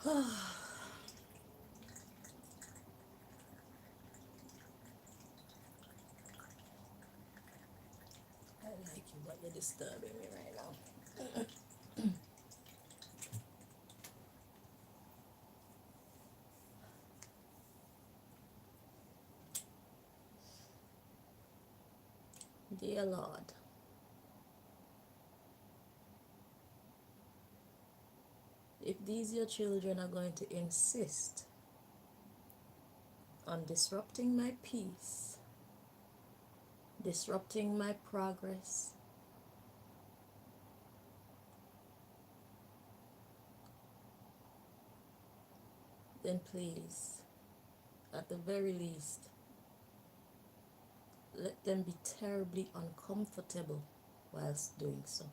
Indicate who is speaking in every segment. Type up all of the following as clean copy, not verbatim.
Speaker 1: I like you, but you're disturbing me right now. Dear Lord, if these your children are going to insist on disrupting my peace, disrupting my progress, then please, at the very least, let them be terribly uncomfortable whilst doing so.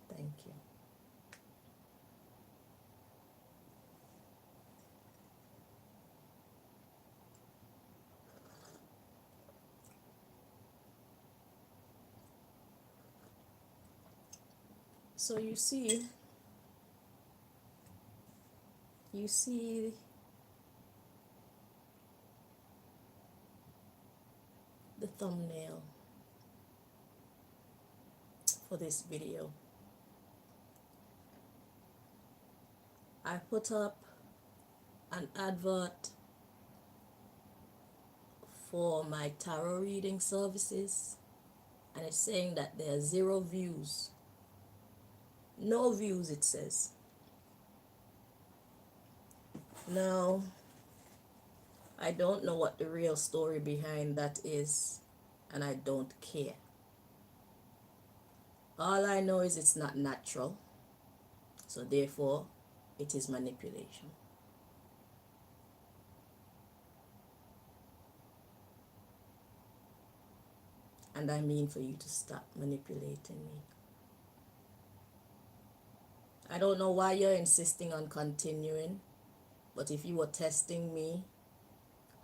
Speaker 1: Thank you. So you see the thumbnail for this video. I put up an advert for my tarot reading services, and it's saying that there are 0 views. No views, it says. Now, I don't know what the real story behind that is, and I don't care. All I know is it's not natural, so therefore it is manipulation. And I mean for you to stop manipulating me. I don't know why you're insisting on continuing, but if you were testing me,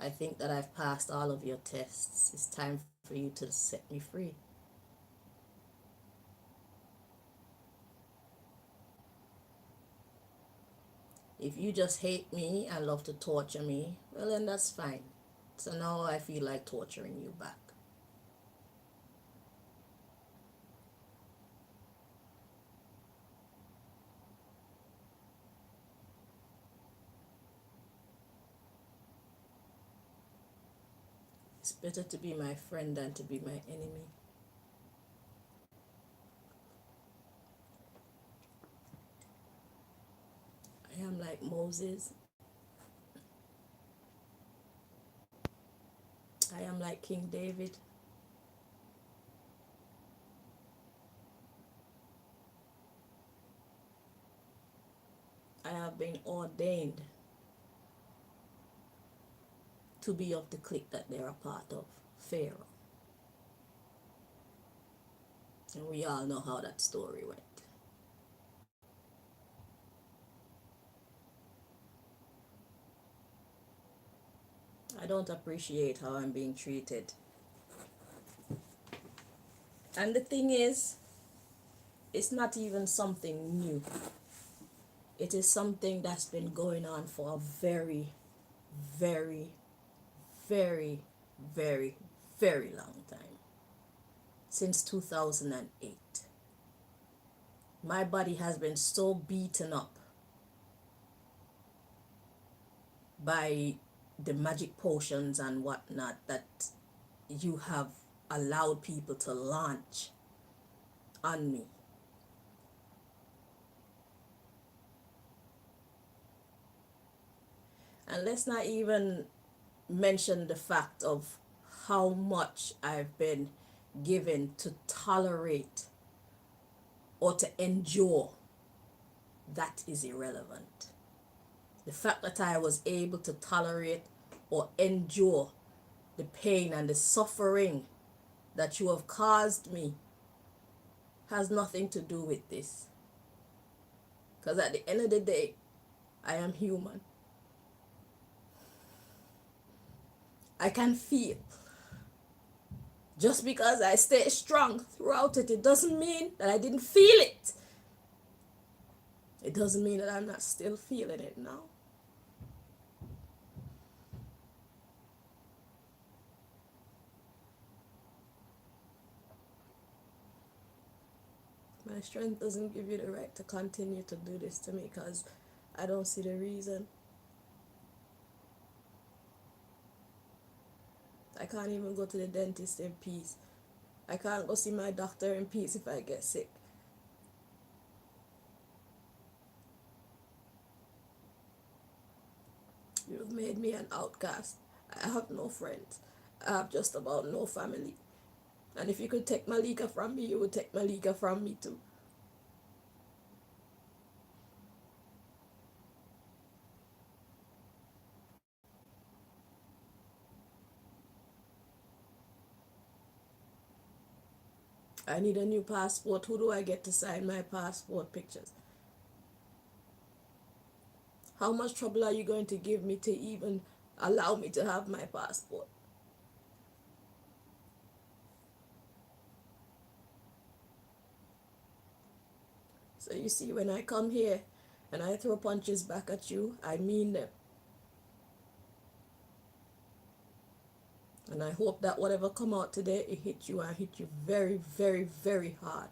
Speaker 1: I think that I've passed all of your tests. It's time for you to set me free. If you just hate me and love to torture me, well then that's fine. So now I feel like torturing you back. It's better to be my friend than to be my enemy. I am like Moses. I am like King David. I have been ordained to be of the clique that they're a part of, Pharaoh. And we all know how that story went. I don't appreciate how I'm being treated. And the thing is, it's not even something new. It is something that's been going on for a very, very, very, very, very long time. Since 2008. My body has been so beaten up by the magic potions and whatnot that you have allowed people to launch on me. And let's not even mention the fact of how much I've been given to tolerate or to endure. That is irrelevant. The fact that I was able to tolerate or endure the pain and the suffering that you have caused me has nothing to do with this. Because at the end of the day, I am human. I can feel Just because I stay strong throughout it, it doesn't mean that I didn't feel it. It doesn't mean that I'm not still feeling it now. My strength doesn't give you the right to continue to do this to me because I don't see the reason. I can't even go to the dentist in peace. I can't go see my doctor in peace if I get sick. You've made me an outcast. I have no friends. I have just about no family. And if you could take Malika from me, you would take Malika from me too. I need a new passport. Who do I get to sign my passport pictures? How much trouble are you going to give me to even allow me to have my passport? So you see, when I come here and I throw punches back at you, I mean them. And I hope that whatever come out today, it hit you and hit you very, very, very hard.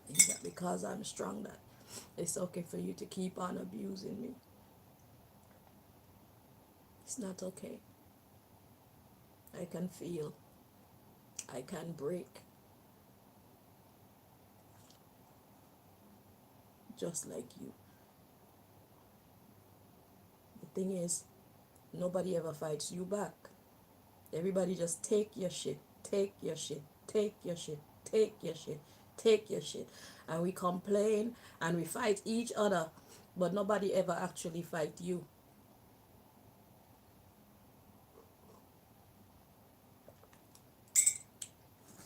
Speaker 1: Is that because I'm strong that it's okay for you to keep on abusing me? It's not okay. I can feel. I can break. Just like you. The thing is, nobody ever fights you back. Everybody just take your shit, take your shit, take your shit, take your shit, take your shit. And we complain and we fight each other, but nobody ever actually fight you.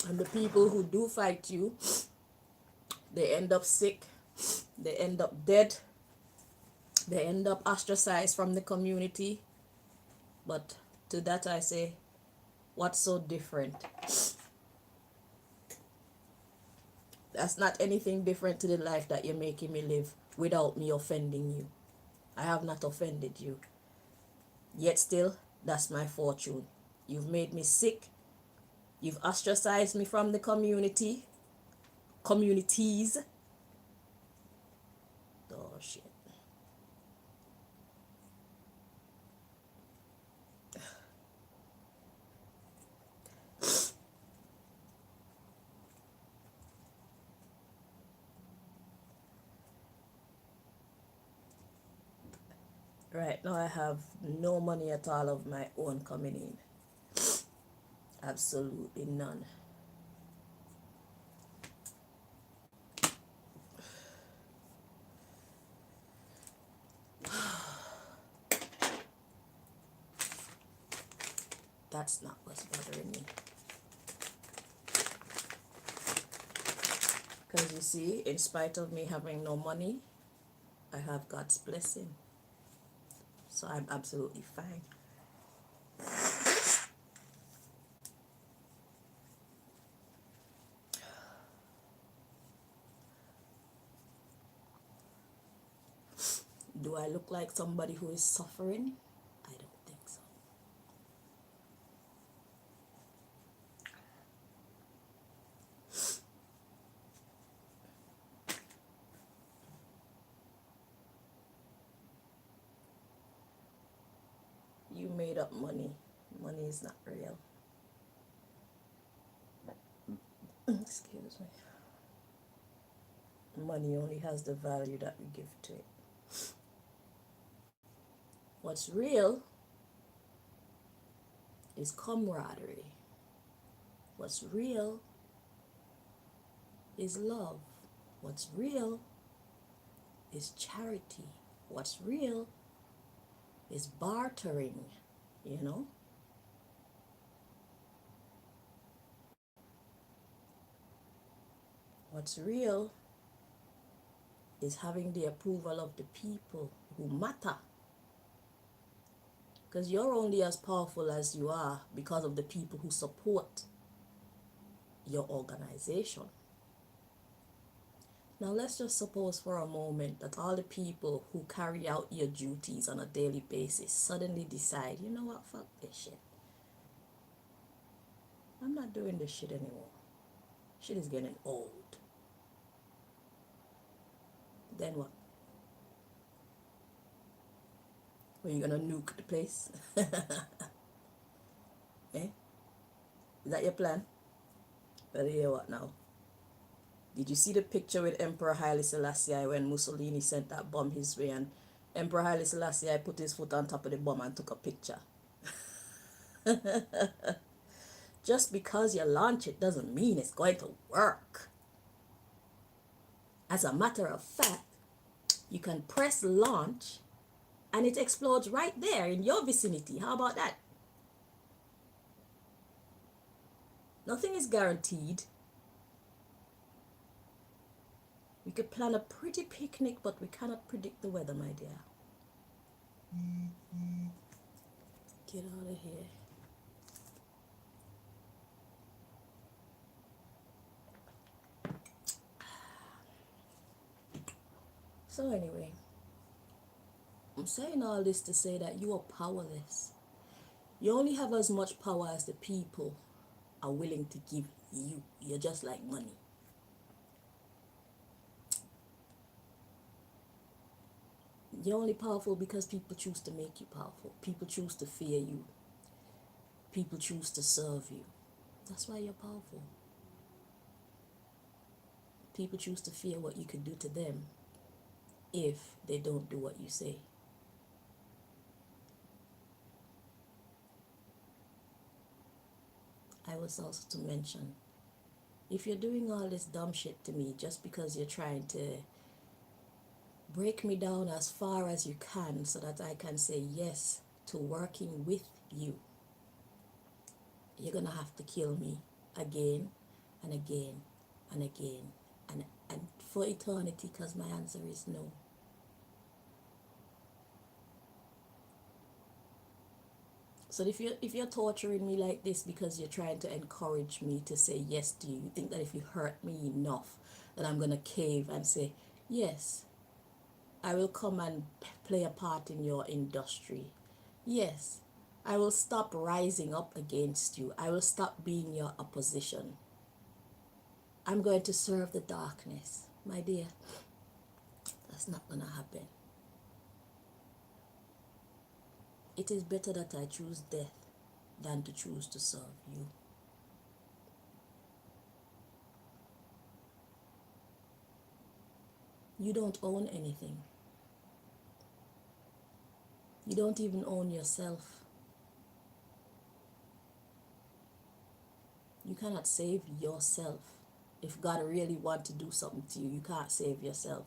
Speaker 1: And the people who do fight you, they end up sick, they end up dead, they end up ostracized from the community. But to that I say, what's so different? That's not anything different to the life that you're making me live without me offending you. I have not offended you. Yet still, that's my fortune. You've made me sick. You've ostracized me from the communities. Oh, shit. Right now, I have no money at all of my own coming in. Absolutely none. That's not what's bothering me. Because you see, in spite of me having no money, I have God's blessing. So I'm absolutely fine. Do I look like somebody who is suffering? I don't think so. You made up money. Money is not real. Excuse me. Money only has the value that we give to it. What's real is camaraderie. What's real is love. What's real is charity. What's real It's bartering, you know. What's real is having the approval of the people who matter. Because you're only as powerful as you are because of the people who support your organization. Now let's just suppose for a moment that all the people who carry out your duties on a daily basis suddenly decide, you know what, fuck this shit. I'm not doing this shit anymore. Shit is getting old. Then what? Are you gonna nuke the place? Eh? Is that your plan? But hear what now? Did you see the picture with Emperor Haile Selassie when Mussolini sent that bomb his way and Emperor Haile Selassie put his foot on top of the bomb and took a picture? Just because you launch it doesn't mean it's going to work. As a matter of fact, you can press launch and it explodes right there in your vicinity. How about that? Nothing is guaranteed. We could plan a pretty picnic, but we cannot predict the weather, my dear. Get out of here. So anyway, I'm saying all this to say that you are powerless. You only have as much power as the people are willing to give you. You're just like money. You're only powerful because people choose to make you powerful. People choose to fear you. People choose to serve you. That's why you're powerful. People choose to fear what you could do to them if they don't do what you say. I was also to mention, if you're doing all this dumb shit to me just because you're trying to break me down as far as you can so that I can say yes to working with you, you're gonna have to kill me again and again and again and for eternity, because my answer is no. So if you're torturing me like this because you're trying to encourage me to say yes to you, you think that if you hurt me enough that I'm gonna cave and say yes, I will come and play a part in your industry. Yes, I will stop rising up against you. I will stop being your opposition. I'm going to serve the darkness. My dear, that's not going to happen. It is better that I choose death than to choose to serve you. You don't own anything. You don't even own yourself. You cannot save yourself. If God really wants to do something to you, you can't save yourself.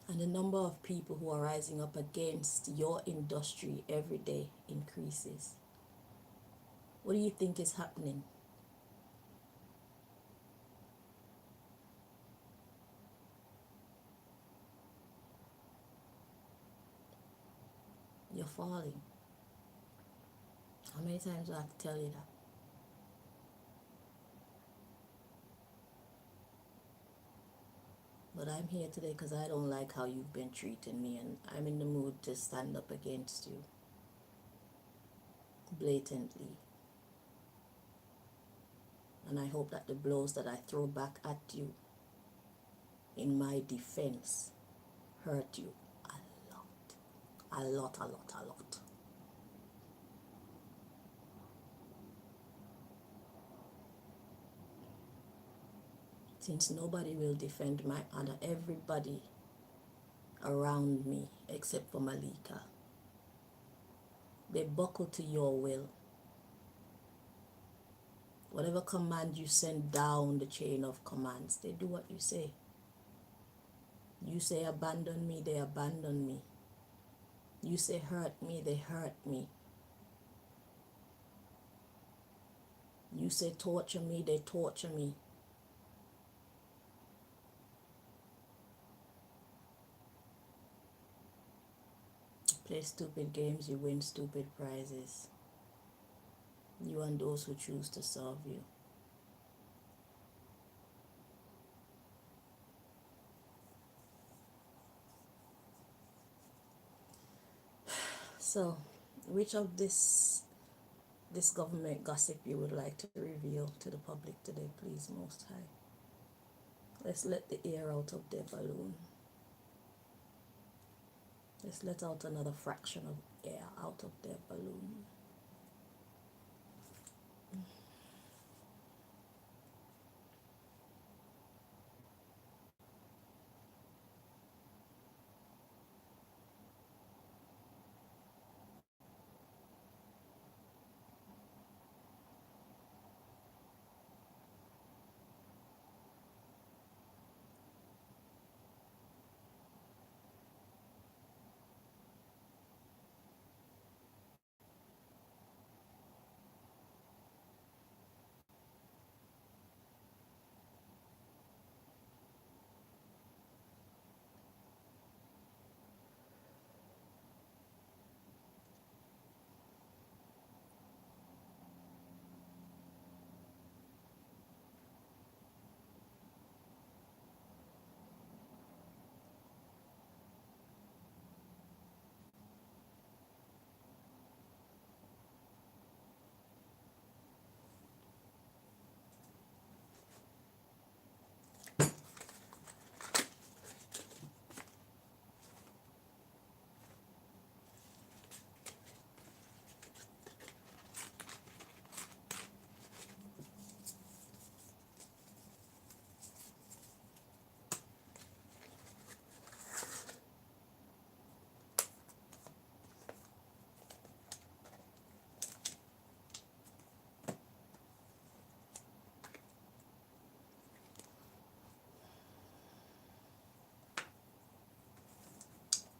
Speaker 1: And the number of people who are rising up against your industry every day increases. What do you think is happening? You're falling. How many times do I have to tell you that? But I'm here today because I don't like how you've been treating me, and I'm in the mood to stand up against you blatantly. And I hope that the blows that I throw back at you in my defense hurt you a lot. A lot, a lot, a lot. Since nobody will defend my honor, everybody around me except for Malika, they buckle to your will. Whatever command you send down the chain of commands, they do what you say. You say abandon me, they abandon me. You say hurt me, they hurt me. You say torture me, they torture me. Play stupid games, you win stupid prizes. You and those who choose to serve you. So, which of this government gossip you would like to reveal to the public today, please, Most High? Let's let the air out of their balloon. Let's let out another fraction of air out of their balloon.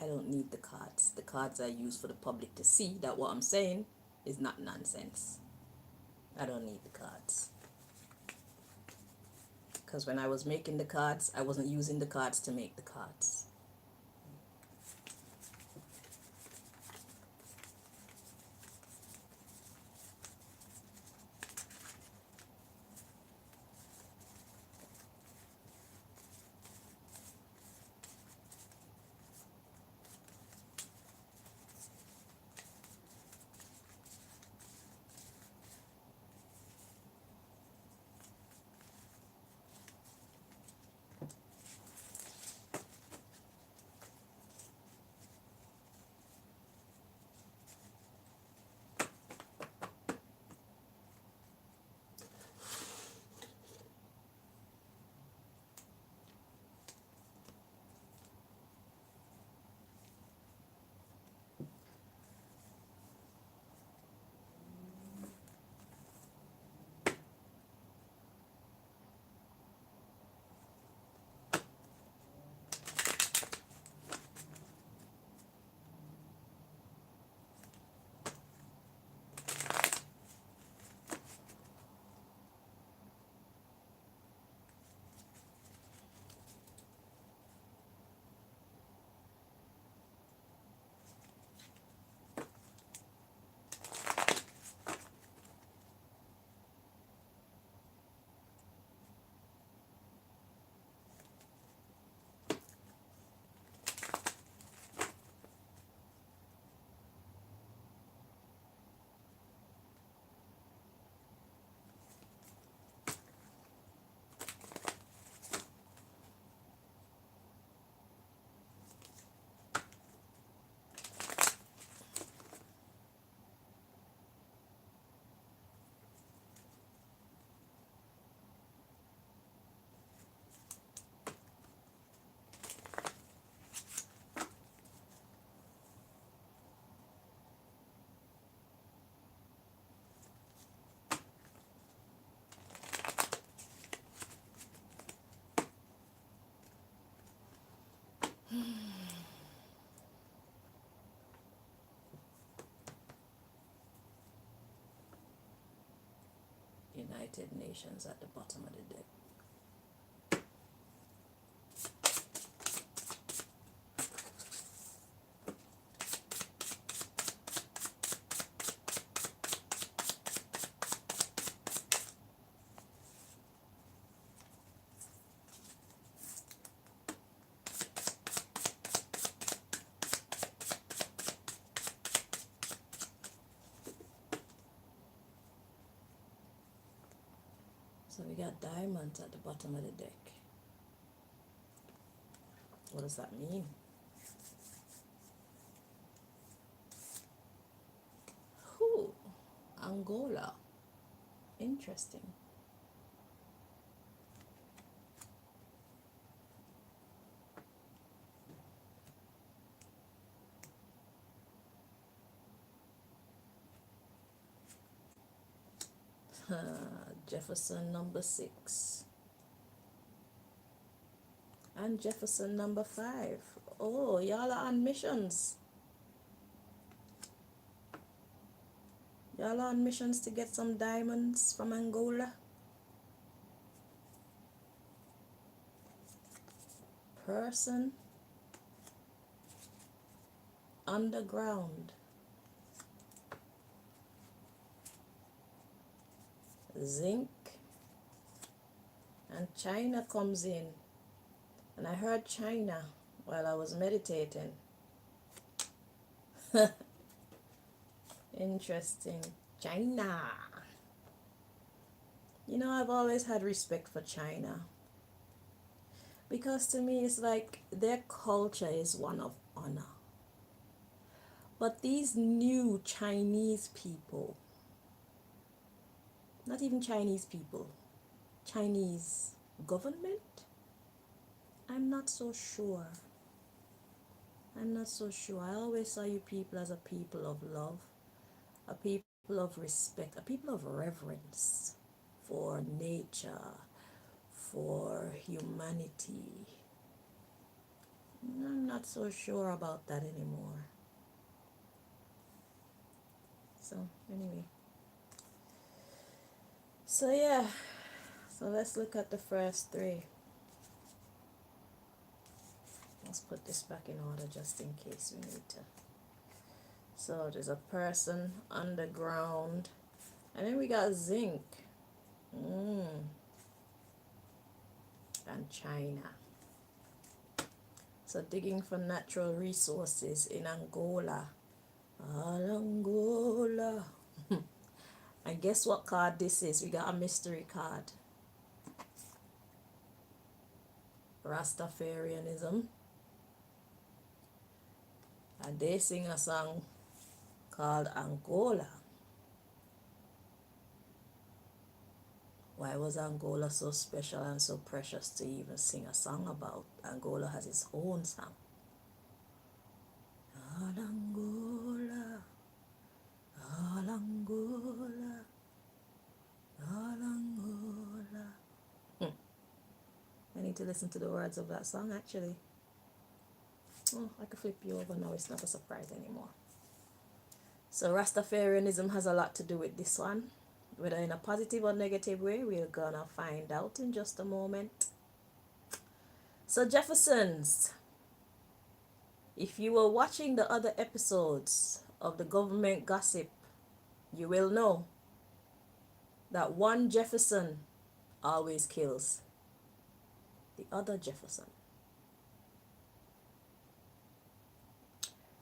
Speaker 1: I don't need the cards. The cards I use for the public to see that what I'm saying is not nonsense. I don't need the cards. Because when I was making the cards, I wasn't using the cards to make the cards. United Nations at the bottom of the deck. So we got diamonds at the bottom of the deck. What does that mean? Whew, Angola. Interesting. Jefferson number 6. And Jefferson number 5. Oh, y'all are on missions. Y'all are on missions to get some diamonds from Angola. Person. Underground. Zinc. And China comes in. And I heard China while I was meditating. Interesting. China. You know, I've always had respect for China. Because to me, it's like their culture is one of honor. But these new Chinese people, not even Chinese people, Chinese government, I'm not so sure. I'm not so sure. I always saw you people as a people of love, a people of respect, a people of reverence for nature, for humanity. I'm not so sure about that anymore. So, anyway. So, yeah. So, let's look at the first 3. Let's put this back in order just in case we need to. So there's a person, underground, and then we got zinc, and China. So digging for natural resources in Angola. Angola. And guess what card this is? We got a mystery card. Rastafarianism. And they sing a song called Angola. Why was Angola so special and so precious to even sing a song about? Angola has its own song. Angola, Angola, Angola. I need to listen to the words of that song actually. Oh, I could flip you over now, it's not a surprise anymore. So Rastafarianism has a lot to do with this one. Whether in a positive or negative way, we're gonna find out in just a moment. So Jeffersons, if you were watching the other episodes of the government gossip, you will know that one Jefferson always kills the other Jefferson.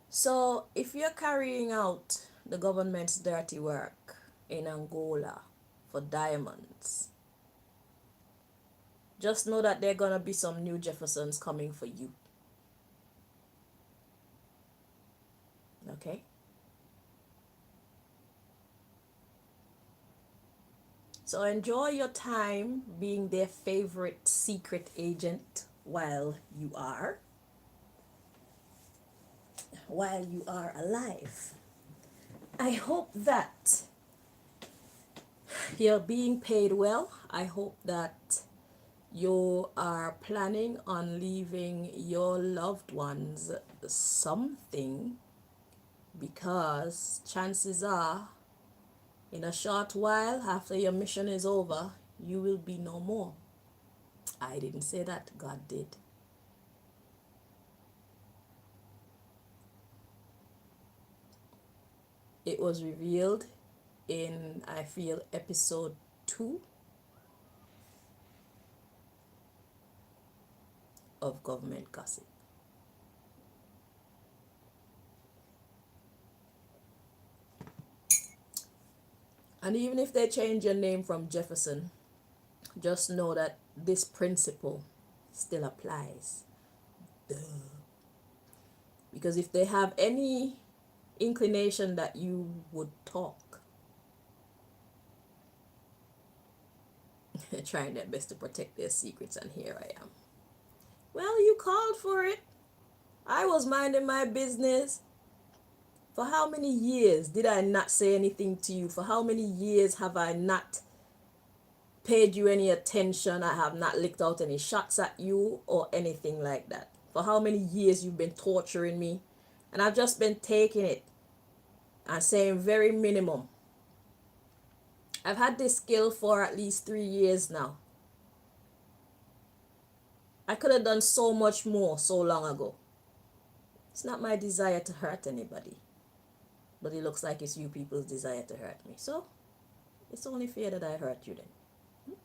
Speaker 1: So if you're carrying out the government's dirty work in Angola for diamonds, just know that there are gonna be some new Jeffersons coming for you. Okay? So enjoy your time being their favorite secret agent while you are alive. I hope that you're being paid well. I hope that you are planning on leaving your loved ones something, because chances are In a short while, after your mission is over, you will be no more. I didn't say that, God did. It was revealed in, I feel, episode 2 of Government Gossip. And even if they change your name from Jefferson, just know that this principle still applies. Duh. Because if they have any inclination that you would talk, they're trying their best to protect their secrets, and here I am. Well, you called for it. I was minding my business. For how many years did I not say anything to you? For how many years have I not paid you any attention? I have not licked out any shots at you or anything like that. For how many years you've been torturing me? And I've just been taking it and saying very minimum. I've had this skill for at least 3 years now. I could have done so much more so long ago. It's not my desire to hurt anybody. But it looks like it's you people's desire to hurt me. So, it's only fair that I hurt you then.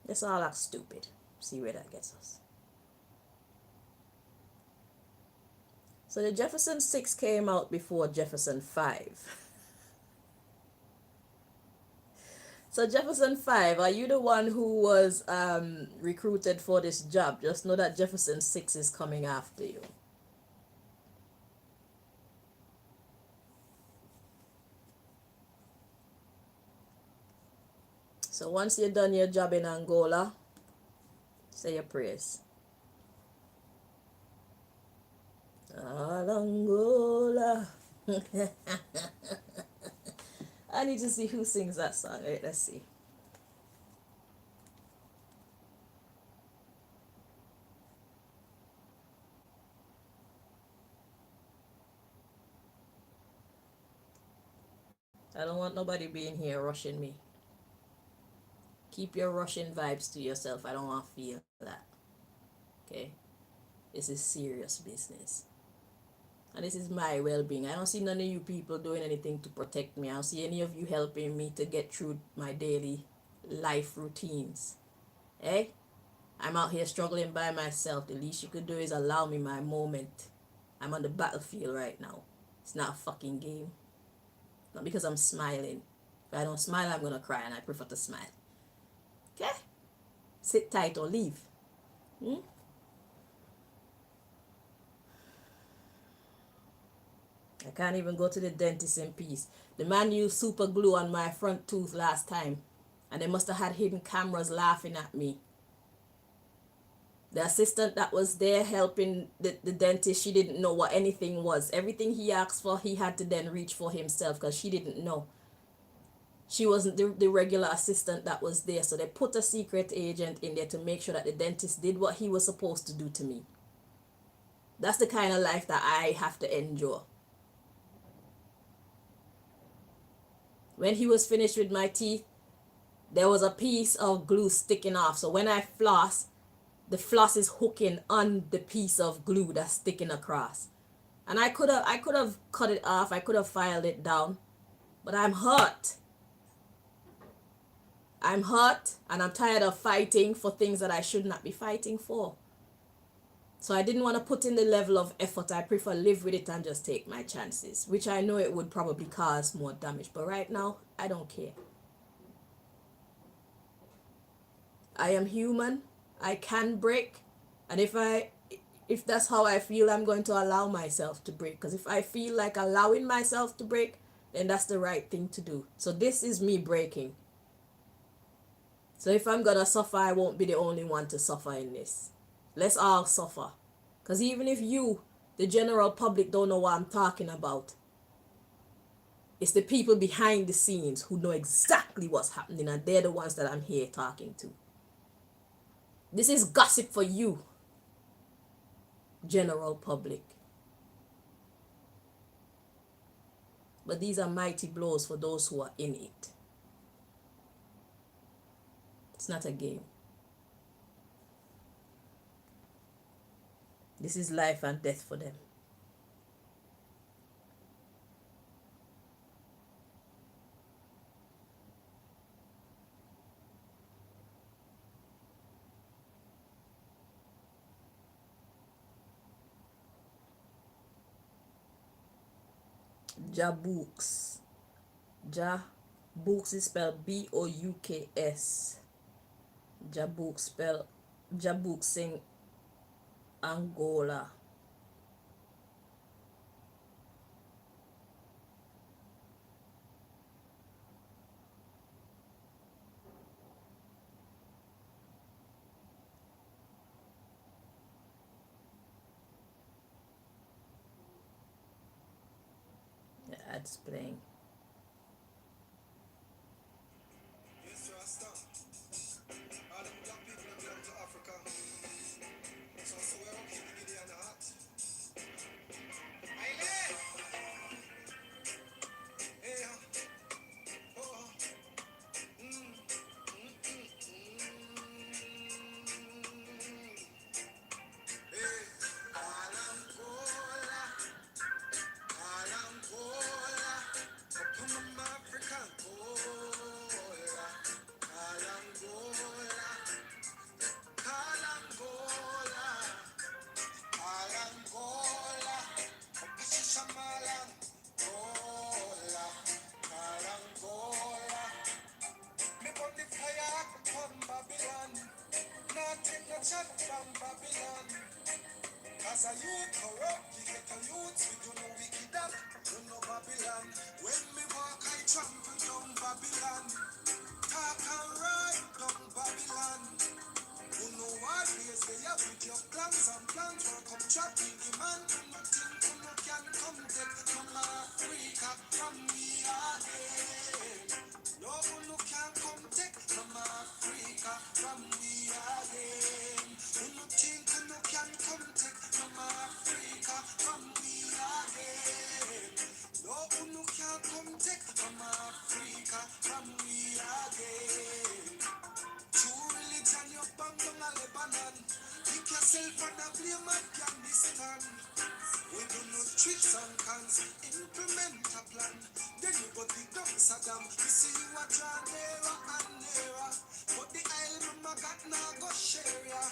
Speaker 1: Let's all act stupid. See where that gets us. So the Jefferson 6 came out before Jefferson 5. So Jefferson 5, are you the one who was recruited for this job? Just know that Jefferson 6 is coming after you. So once you're done your job in Angola, say your prayers. Angola. I need to see who sings that song. Right, let's see. I don't want nobody being here rushing me. Keep your rushing vibes to yourself. I don't want to feel that. Okay? This is serious business. And this is my well-being. I don't see none of you people doing anything to protect me. I don't see any of you helping me to get through my daily life routines. Eh? I'm out here struggling by myself. The least you could do is allow me my moment. I'm on the battlefield right now. It's not a fucking game. Not because I'm smiling. If I don't smile, I'm going to cry, and I prefer to smile. Okay? Sit tight or leave. I can't even go to the dentist in peace. The man used super glue on my front tooth last time, and they must have had hidden cameras laughing at me. The assistant that was there helping the dentist, she didn't know what anything was. Everything he asked for, he had to then reach for himself because she didn't know. She wasn't the regular assistant that was there. So they put a secret agent in there to make sure that the dentist did what he was supposed to do to me. That's the kind of life that I have to endure. When he was finished with my teeth, there was a piece of glue sticking off. So when I floss, the floss is hooking on the piece of glue that's sticking across. And I could have cut it off. I could have filed it down. But I'm hurt. I'm hurt, and I'm tired of fighting for things that I should not be fighting for. So I didn't want to put in the level of effort. I prefer live with it and just take my chances, which I know it would probably cause more damage. But right now, I don't care. I am human. I can break. And if that's how I feel, I'm going to allow myself to break. Because if I feel like allowing myself to break, then that's the right thing to do. So this is me breaking. So if I'm going to suffer, I won't be the only one to suffer in this. Let's all suffer. Because even if you, the general public, don't know what I'm talking about, it's the people behind the scenes who know exactly what's happening, and they're the ones that I'm here talking to. This is gossip for you, general public. But these are mighty blows for those who are in it. It's not a game. This is life and death for them. Jabooks. Jabooks is spelled Bouks. Jabooks spelled Jabooks in Angola. The ad's playing.
Speaker 2: As a youth corrupt, we get a youth, we do no wicked up, we no Babylon. When me walk, I trample down Babylon. Talk and ride down Babylon. You know what ways they have with your plans and plans will come trapping the man. You no think you no can come take from Africa, from me again. No, you no can come take from Africa, from me again. You no think you no can come take from Africa, from me again. No, you no can come take from Africa, from me again. True religion, you bang down a Lebanon. Pick yourself and a blame Afghanistan. We do no tricks and cons, implement a plan. Then you go dig down Saddam. We see you a draw nearer and nearer. But the Isle mama got now go share ya.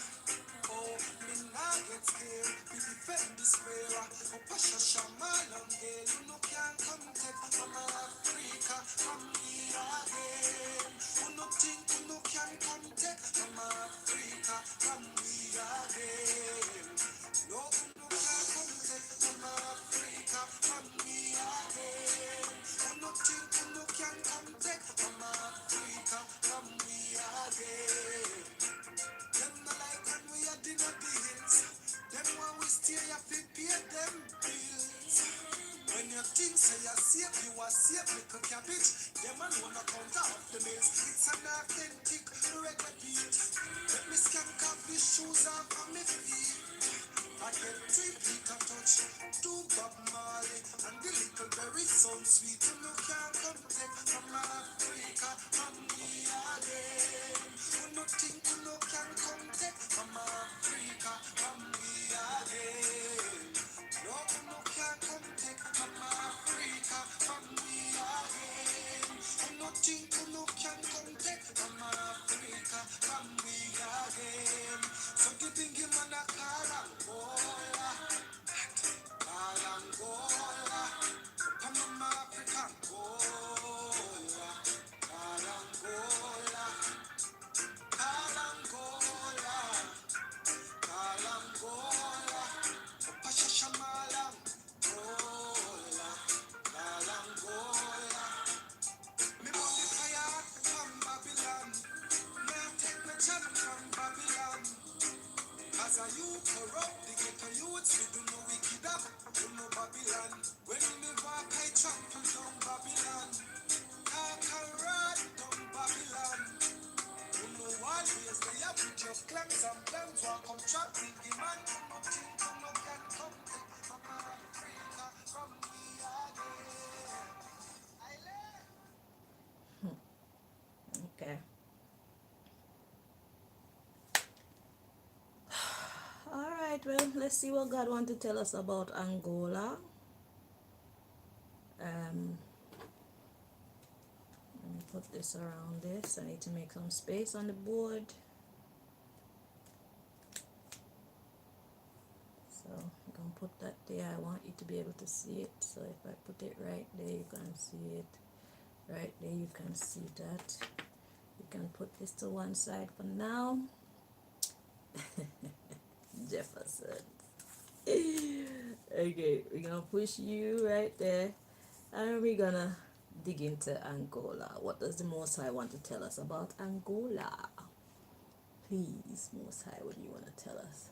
Speaker 2: Oh, me nah get scared. We defend this prayer. Oh, Pasha Shaman and Gale. You no can come take from Africa, from me again. You no think you no can come take from Africa, from me again. No, you no can come take from Africa, from me again. You no think you no can come take from Africa, from me again. Them no like when we are dinner deals. Them when we stay up, we pay them bills. When you think say you're safe, you are safe, little cabbage. Them man wanna count out the mills. It's an authentic reggae beat. Let me skank off the shoes off of my feet. I get 3 feet a touch, 2 Bob Marley, and the little berry sound sweet. You no can come take from Africa, from me again. You no think you no can come take from Africa, from me again. No, you no can come take from Africa, from me again. You no think you no can come take from Africa, from me again. So giving him an a call Angola, call Angola, come on African Angola, call Angola, call Angola, call Angola, Pasha Shamala, Angola, call Angola. Me body fire from Babylon, me take me channel from Babylon. As a youth corrupt, they get a youth, we do no wicked up, do no Babylon. When me walk, I trample down Babylon. Talk and ride down Babylon. You know what ways they have with your clans and plans. Walk come trapping the man, you no think you no can come take from Africa, from me again.
Speaker 1: let's see what God wants to tell us about Angola. Let me put this around this. I need to make some space on the board. So I'm going to put that there. I want you to be able to see it. So if I put it right there, you can see it. Right there, you can see that. You can put this to one side for now. Jefferson. Okay, we're gonna push you right there, and we're gonna dig into Angola. What does the Most High want to tell us about Angola? Please, Most High, what do you want to tell us?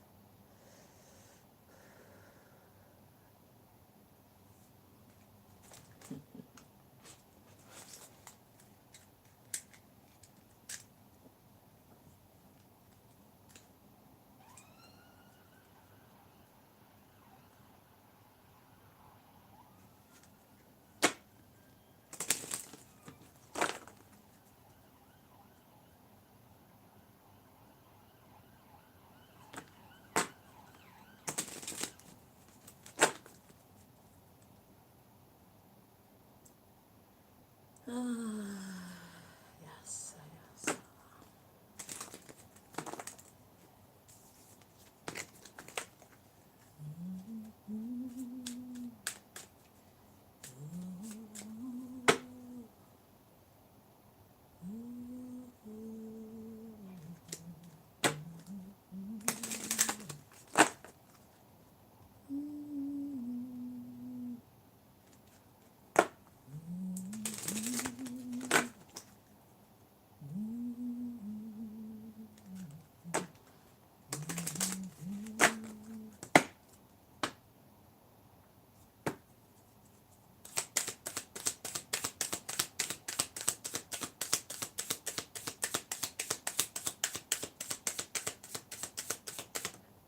Speaker 1: Yes, yes.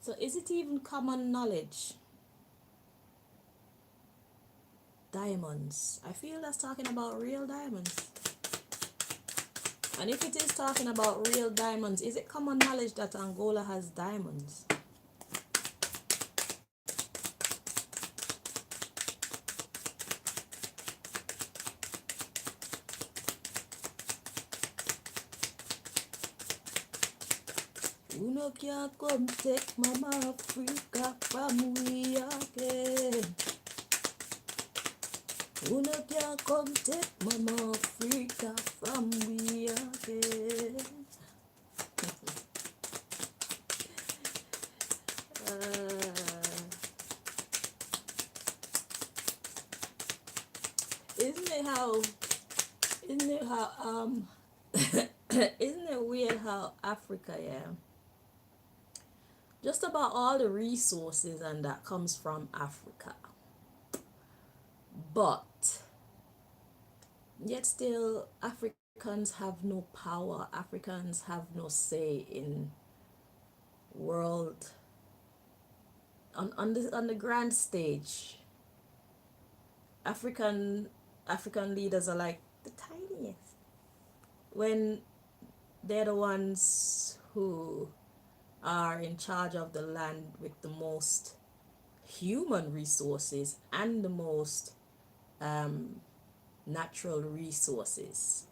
Speaker 1: So is it even common knowledge? Diamonds. I feel that's talking about real diamonds. And if it is talking about real diamonds, is it common knowledge that Angola has diamonds? You know can't come take Mama Africa from we again. You know can't come take Mama Africa from we again. Isn't it how? Isn't it how? Isn't it weird how Africa, yeah, just about all the resources and that comes from Africa, but yet still Africans have no power. Africans have no say in world on the grand stage. African leaders are like the tiniest when they're the ones who are in charge of the land with the most human resources and the most natural resources.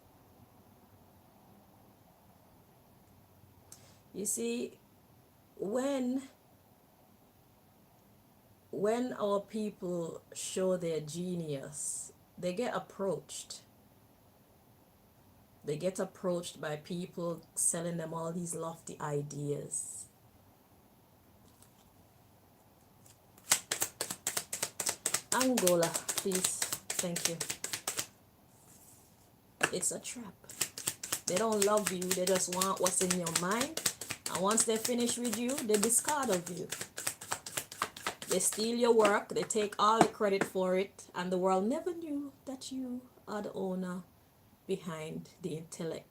Speaker 1: You see, when our people show their genius, they get approached. They get approached by people selling them all these lofty ideas. Angola, please. Thank you. It's a trap. They don't love you. They just want what's in your mind. And once they finish with you, they discard of you. They steal your work. They take all the credit for it. And the world never knew that you are the owner behind the intellect.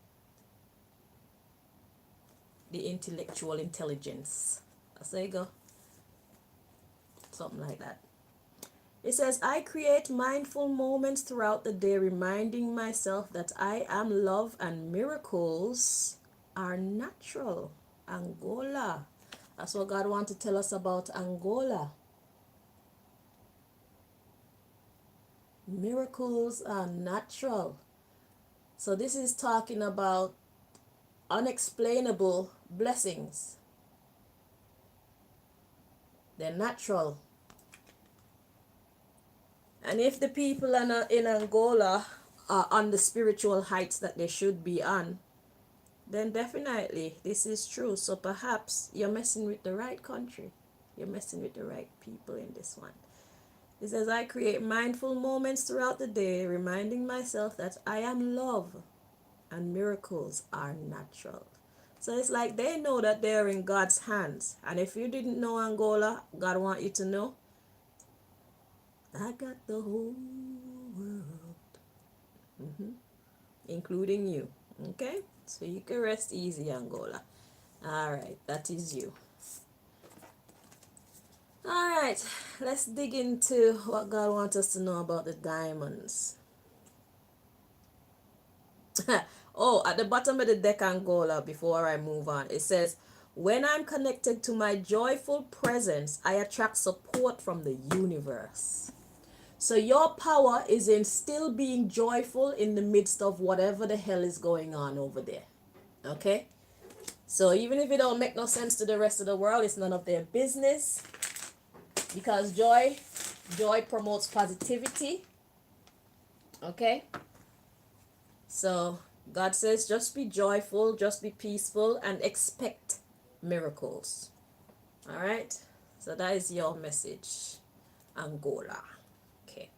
Speaker 1: The intellectual intelligence. There you go. Something like that. It says, I create mindful moments throughout the day, reminding myself that I am love and miracles are natural. Angola. That's what God wants to tell us about Angola. Miracles are natural. So this is talking about unexplainable blessings. They're natural. And if the people in Angola are on the spiritual heights that they should be on, then definitely this is true. So perhaps you're messing with the right country. You're messing with the right people in this one. It says, I create mindful moments throughout the day, reminding myself that I am love and miracles are natural. So it's like they know that they're in God's hands. And if you didn't know Angola, God wants you to know, I got the whole world, including you. Okay? So you can rest easy, Angola. All right, that is you. All right, let's dig into what God wants us to know about the diamonds. Oh, at the bottom of the deck, Angola, before I move on, it says, when I'm connected to my joyful presence, I attract support from the universe. So your power is in still being joyful in the midst of whatever the hell is going on over there. Okay? So even if it don't make no sense to the rest of the world, it's none of their business. Because joy promotes positivity. Okay? So God says just be joyful, just be peaceful, and expect miracles. All right? So that is your message, Angola. Okay.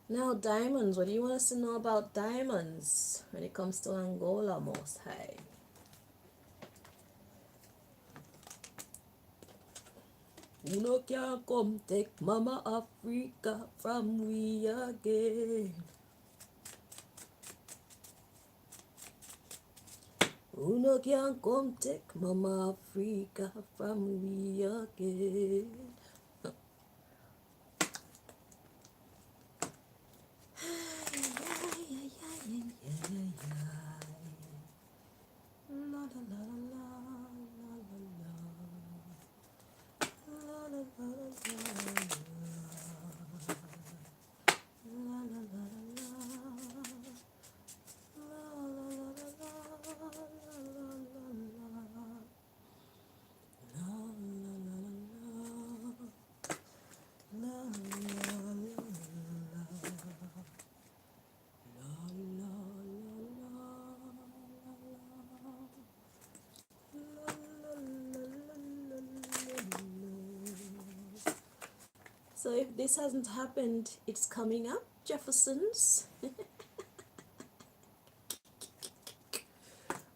Speaker 1: Now, diamonds. What do you want us to know about diamonds when it comes to Angola, Most High? Uno can't come take Mama Africa from we again. Uno can't come take Mama Africa from we again. La la la la la la la la la la. So if this hasn't happened, it's coming up, Jeffersons.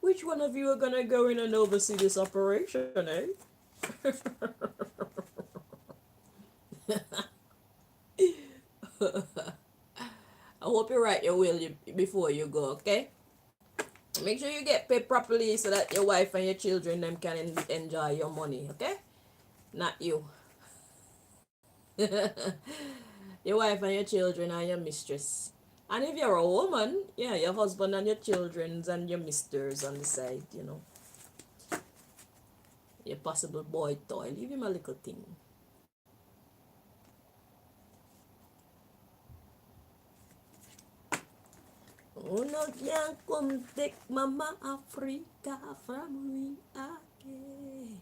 Speaker 1: Which one of you are gonna go in and oversee this operation, eh? I hope you write your will before you go, okay? Make sure you get paid properly so that your wife and your children them can enjoy your money, okay? Not you. Your wife and your children are your mistress. And if you're a woman, yeah, your husband and your children's and your misters on the side, you know. Your possible boy toy. Leave him a little thing. Uno can come take Mama Africa from we again.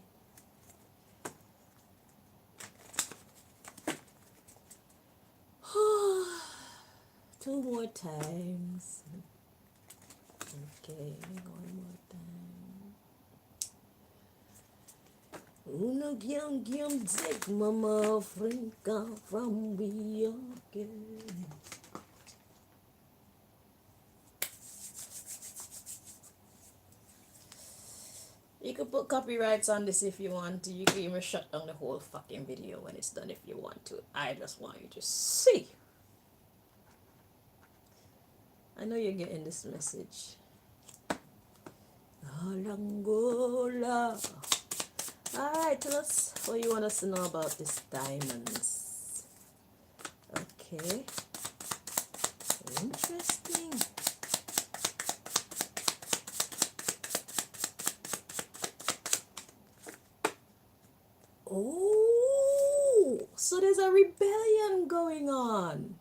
Speaker 1: Two more times. Okay, one more time. Uno can take Mama Africa from we again. You could put copyrights on this if you want to. You can even shut down the whole fucking video when it's done if you want to. I just want you to see. I know you're getting this message. Angola. Alright, tell us what you want us to know about this diamonds. Okay. Interesting. Oh, so there's a rebellion going on.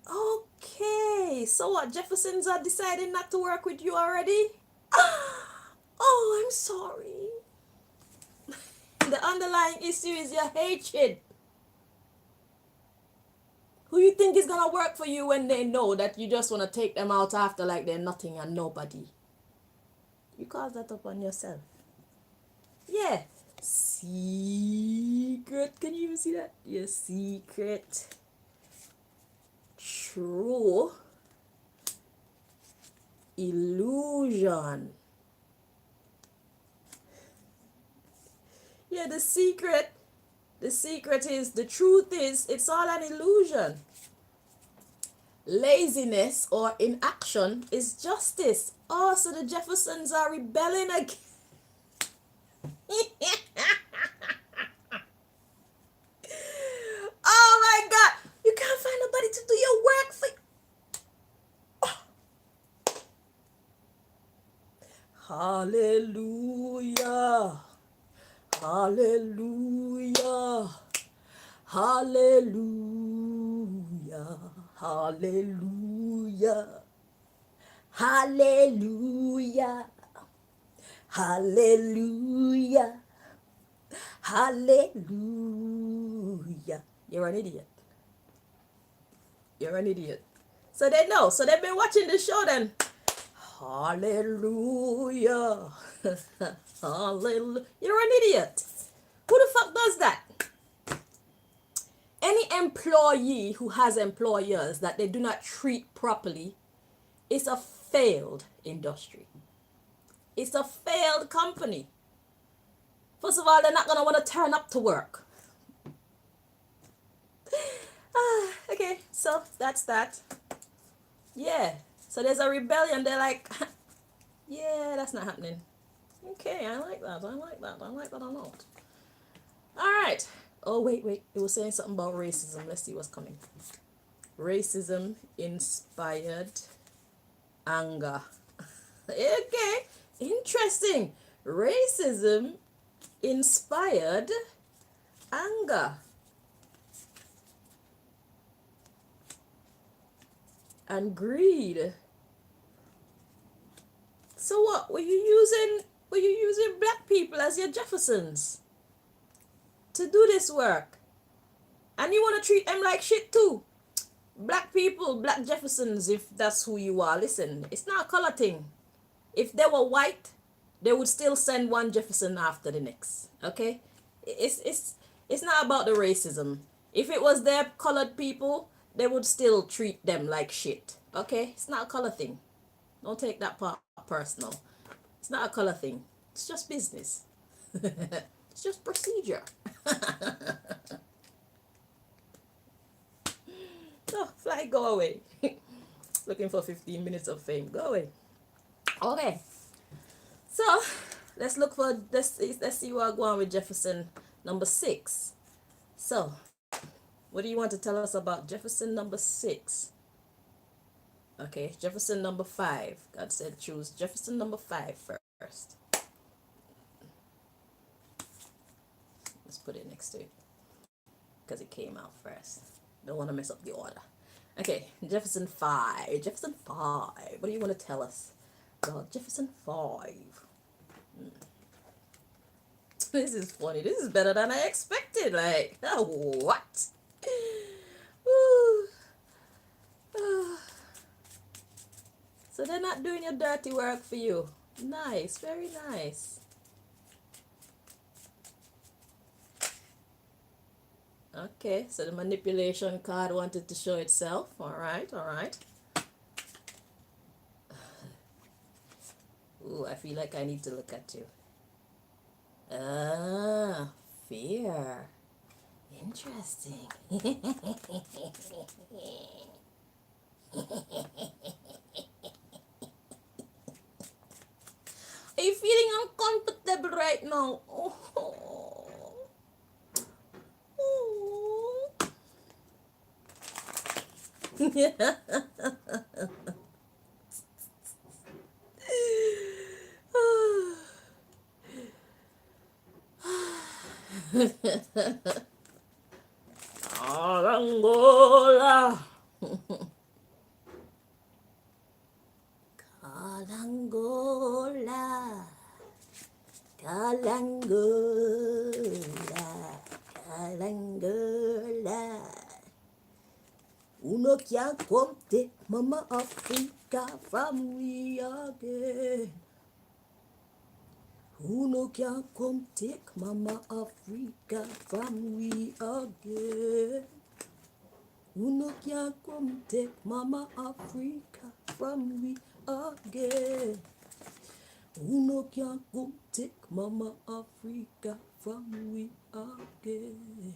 Speaker 1: Okay, so what? Jeffersons are deciding not to work with you already? Oh, I'm sorry. The underlying issue is your hatred. Who you think is gonna work for you when they know that you just wanna take them out after like they're nothing and nobody? You cause that up on yourself. Yeah. Secret. Can you even see that? Your secret. True illusion. Yeah, the secret is, the truth is, it's all an illusion. Laziness or inaction is justice. Oh, so the Jeffersons are rebelling again. Oh my God. You can't find nobody to do your work for you. Hallelujah. Hallelujah. Hallelujah. Hallelujah. Hallelujah. Hallelujah. Hallelujah. You're an idiot. You're an idiot. So they know. So they've been watching the show then. Hallelujah. Hallelujah. You're an idiot. Who the fuck does that? Any employee who has employers that they do not treat properly is a failed industry. It's a failed company. First of all, they're not going to want to turn up to work. Okay, so that's that. Yeah, so there's a rebellion. They're like, yeah, that's not happening. Okay, I like that. I like that. I like that a lot. All right. Oh, wait. It was saying something about racism. Let's see what's coming. Racism inspired anger. Okay, interesting. Racism inspired anger. And greed. So what? Were you using black people as your Jeffersons to do this work? And you want to treat them like shit too? Black people, black Jeffersons, if that's who you are, listen, it's not a color thing. If they were white, they would still send one Jefferson after the next. Okay? It's not about the racism. If it was their colored people, they would still treat them like shit. Okay? It's not a color thing. Don't take that part personal. It's not a color thing. It's just business. It's just procedure. Oh, fly, go away. Looking for 15 minutes of fame. Go away. Okay. So, let's see where I'm going with Jefferson number 6. So, what do you want to tell us about Jefferson number 6? Okay, Jefferson number 5. God said choose Jefferson number 5 first. Let's put it next to it because it came out first. Don't want to mess up the order. Okay, Jefferson 5. Jefferson 5. What do you want to tell us about Jefferson 5? This is funny. This is better than I expected. Like, what? So they're not doing your dirty work for you. Nice, very nice. Okay, so the manipulation card wanted to show itself. All right. Ooh, I feel like I need to look at you. Ah, fear. Interesting. Are you feeling uncomfortable right now? Oh. Angola. Angola. Angola. Angola. Uno can't come take Mama Africa from we again. Uno can't come take Mama Africa from we again. Uno can't come take Mama Africa from we again. Uno can't come take Mama Africa from we again.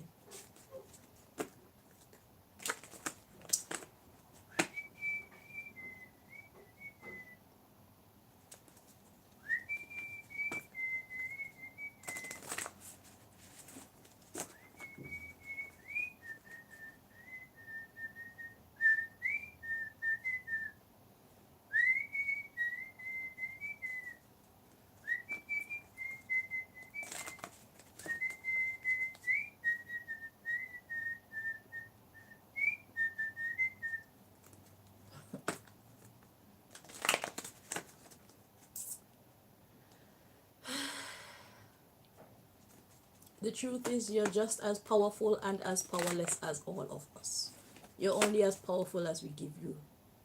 Speaker 1: The truth is, you're just as powerful and as powerless as all of us. You're only as powerful as we give you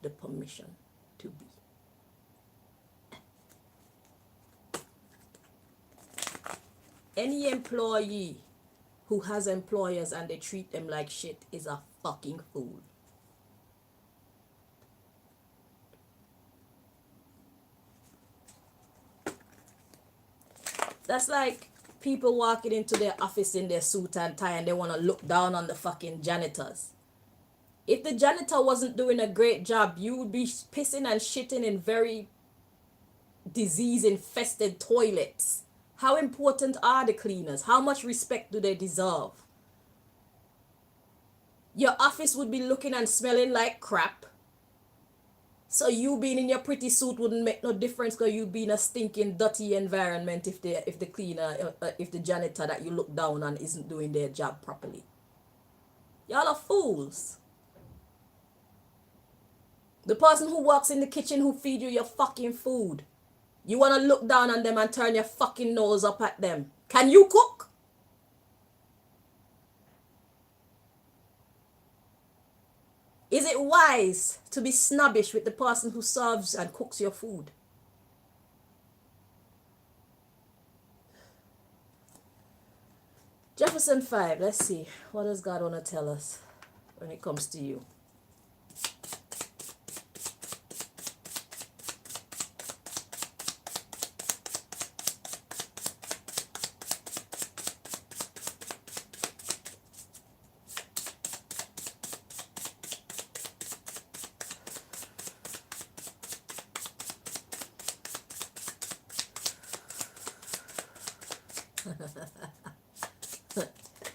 Speaker 1: the permission to be. Any employee who has employers and they treat them like shit is a fucking fool. That's like people walking into their office in their suit and tie and they want to look down on the fucking janitors. If the janitor wasn't doing a great job, you would be pissing and shitting in very disease-infested toilets. How important are the cleaners? How much respect do they deserve? Your office would be looking and smelling like crap. So you being in your pretty suit wouldn't make no difference because you'd be in a stinking, dirty environment if the cleaner, if the janitor that you look down on isn't doing their job properly. Y'all are fools. The person who works in the kitchen who feed you your fucking food, you want to look down on them and turn your fucking nose up at them. Can you cook? Is it wise to be snobbish with the person who serves and cooks your food? Jefferson 5, let's see. What does God want to tell us when it comes to you?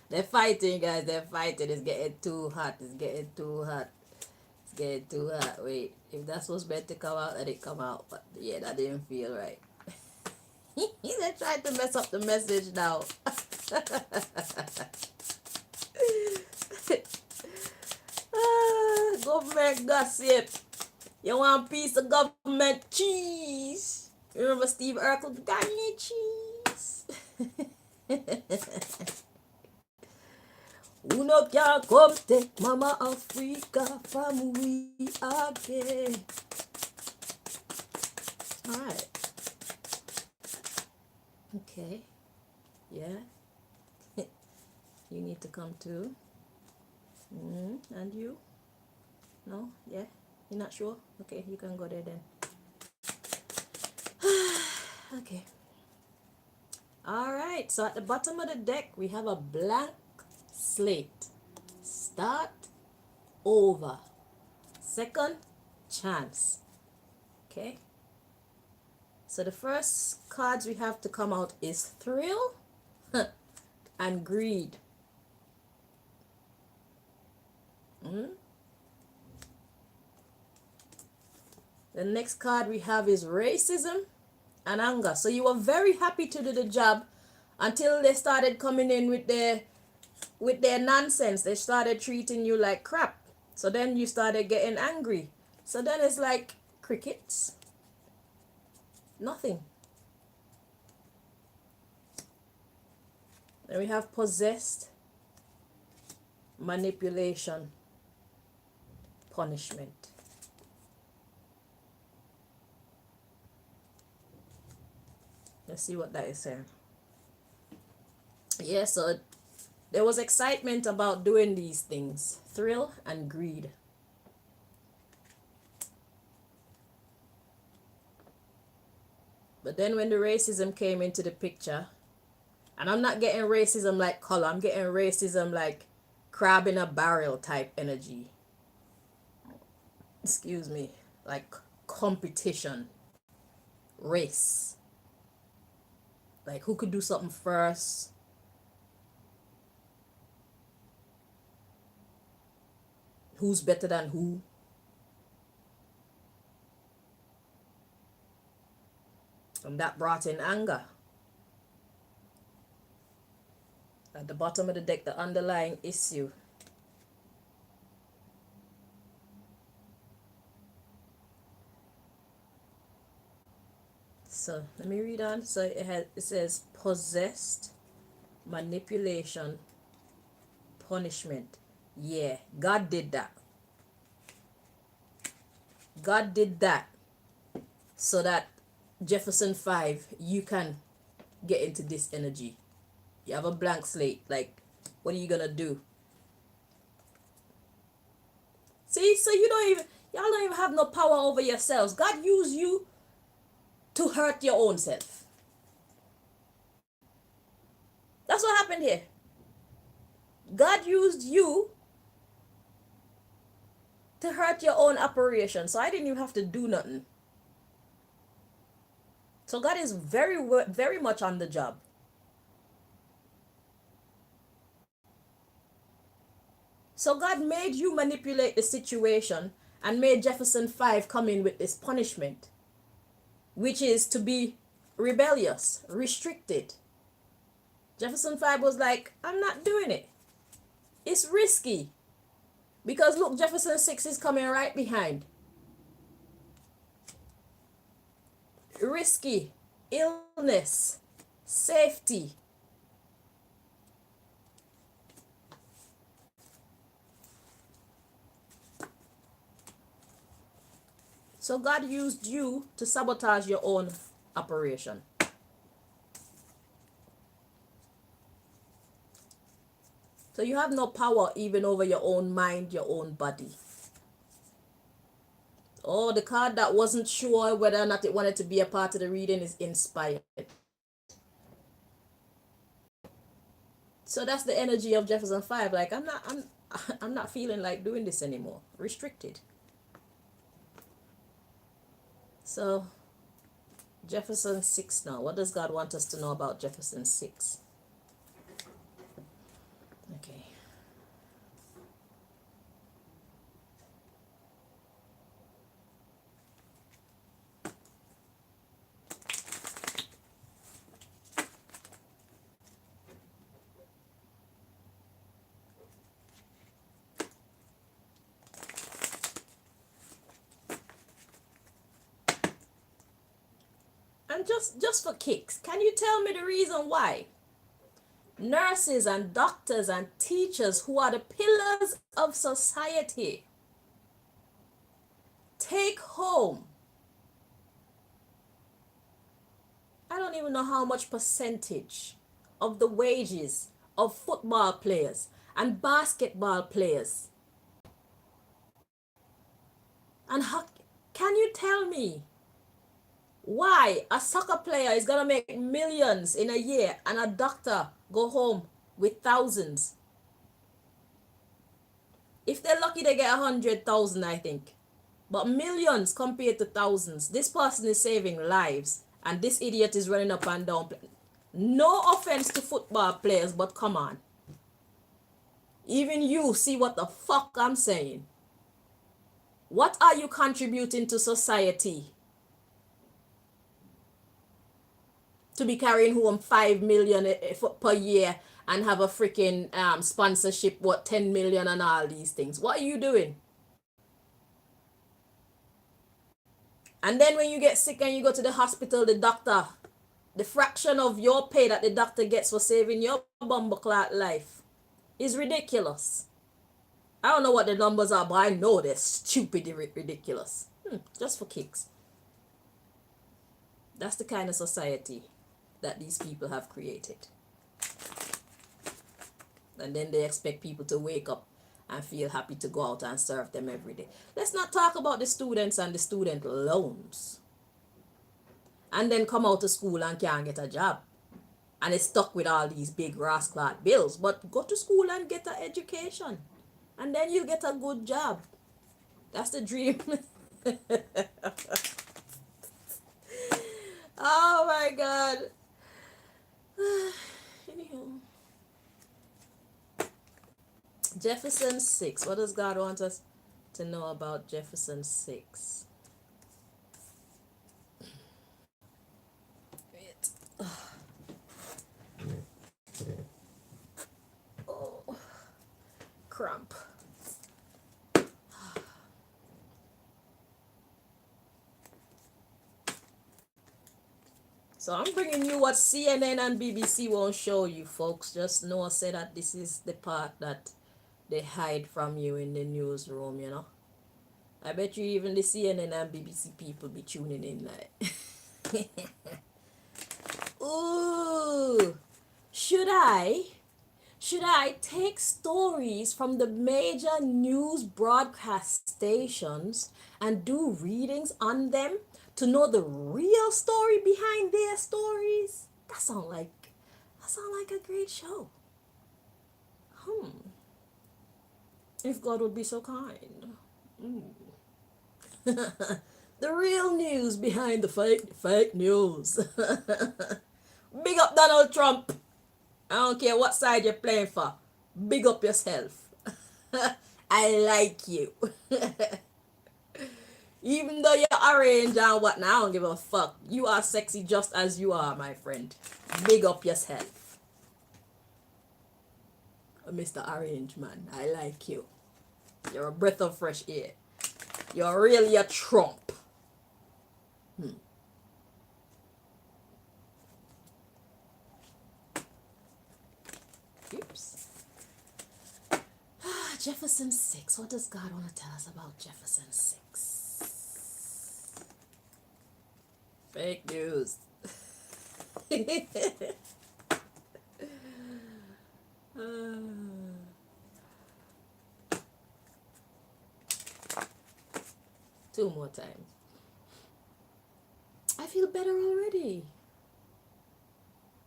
Speaker 1: They're fighting, guys. They're fighting. It's getting too hot. It's getting too hot. It's getting too hot. Wait, if that's what's meant to come out, let it come out. But yeah, that didn't feel right. They're trying to mess up the message now. Government gossip. You want a piece of government cheese? Remember Steve Urkel? Got any cheese? Uno can't come take Mama Africa from we again. Alright. Okay. Yeah. You need to come too. And you? No? Yeah? You're not sure? Okay, you can go there then. Okay. Alright, so at the bottom of the deck, we have a blank slate. Start over. Second chance. Okay. So the first cards we have to come out is thrill and greed. The next card we have is racism and anger. So you were very happy to do the job until they started coming in with their nonsense. They started treating you like crap. So then you started getting angry. So then it's like crickets. Nothing. Then we have possessed, manipulation, punishment. Let's see what that is saying. Yeah, so there was excitement about doing these things. Thrill and greed. But then when the racism came into the picture, and I'm not getting racism like color, I'm getting racism like crab in a barrel type energy. Excuse me. Like competition. Race. Like who could do something first? Who's better than who? And that brought in anger. At the bottom of the deck, the underlying issue. So let me read on. So it says possessed, manipulation, punishment. Yeah, God did that. God did that so that Jefferson 5, you can get into this energy. You have a blank slate. Like, what are you gonna do? See, so y'all don't even have no power over yourselves. God used you to hurt your own self. That's what happened here. God used you to hurt your own operation. So I didn't even have to do nothing. So God is very much on the job. So God made you manipulate the situation and made Jefferson 5 come in with this punishment, which is to be rebellious, restricted. Jefferson 5 was like, I'm not doing it. It's risky. Because look, Jefferson 6 is coming right behind. Risky, illness, safety. So God used you to sabotage your own operation. So you have no power even over your own mind, your own body. Oh, the card that wasn't sure whether or not it wanted to be a part of the reading is inspired. So that's the energy of Jefferson 5. Like I'm not feeling like doing this anymore. Restricted. So Jefferson 6 now. What does God want us to know about Jefferson 6? Okay. And just for kicks, can you tell me the reason why nurses and doctors and teachers, who are the pillars of society, take home, I don't even know how much percentage of the wages of football players and basketball players? And how, can you tell me why a soccer player is gonna make millions in a year and a doctor go home with thousands? If they're lucky, they get 100,000, I think. But millions compared to thousands. This person is saving lives, and this idiot is running up and down. No offense to football players, but come on. Even you see what the fuck I'm saying. What are you contributing to society? to be carrying home 5 million per year and have a freaking sponsorship, what, 10 million and all these things. What are you doing? And then when you get sick and you go to the hospital, the doctor, the fraction of your pay that the doctor gets for saving your bumbleclot life is ridiculous. I don't know what the numbers are, but I know they're stupidly ridiculous. Just for kicks. That's the kind of society that these people have created. And then they expect people to wake up and feel happy to go out and serve them every day. Let's not talk about the students and the student loans. And then come out of school and can't get a job. And is stuck with all these big rascal bills. But go to school and get an education. And then you get a good job. That's the dream. Oh my God. Anywho. Jefferson 6. What does God want us to know about Jefferson 6? Wait. Oh. Cramp. So I'm bringing you what CNN and BBC won't show you, folks. Just know, say that this is the part that they hide from you in the newsroom, you know. I bet you even the CNN and BBC people be tuning in like. Ooh, should I take stories from the major news broadcast stations and do readings on them to know the real story behind their stories? That sound like a great show. If God would be so kind. The real news behind the fake news. Big up Donald Trump. I don't care what side you're playing for. Big up yourself. I like you. Even though you're orange and whatnot, I don't give a fuck. You are sexy just as you are, my friend. Big up yourself. Mr. Orange Man, I like you. You're a breath of fresh air. You're really a Trump. Oops. Jefferson 6. What does God want to tell us about Jefferson 6? Fake news. Two more times. I feel better already.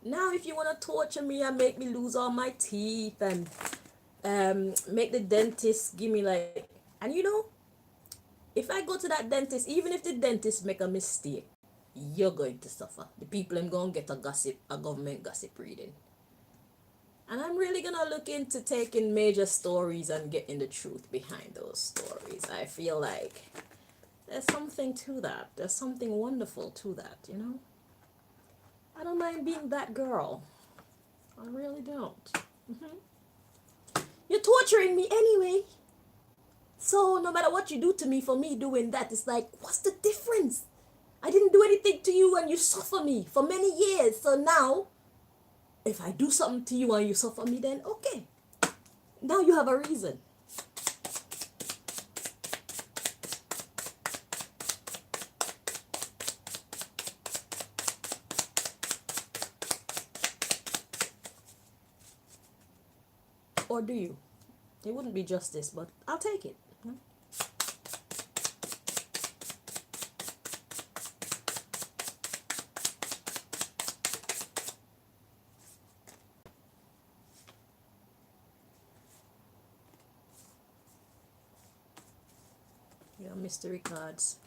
Speaker 1: Now if you want to torture me and make me lose all my teeth and make the dentist give me like, and you know, if I go to that dentist, even if the dentist make a mistake, you're going to suffer. The people are going to get a government gossip reading. And I'm really going to look into taking major stories and getting the truth behind those stories. I feel like there's something to that. There's something wonderful to that, you know? I don't mind being that girl. I really don't. You're torturing me anyway. So no matter what you do to me for me doing that, it's like, what's the difference? I didn't do anything to you and you suffer me for many years. So now, if I do something to you and you suffer me, then okay. Now you have a reason. Or do you? It wouldn't be justice, but I'll take it. Your mystery cards.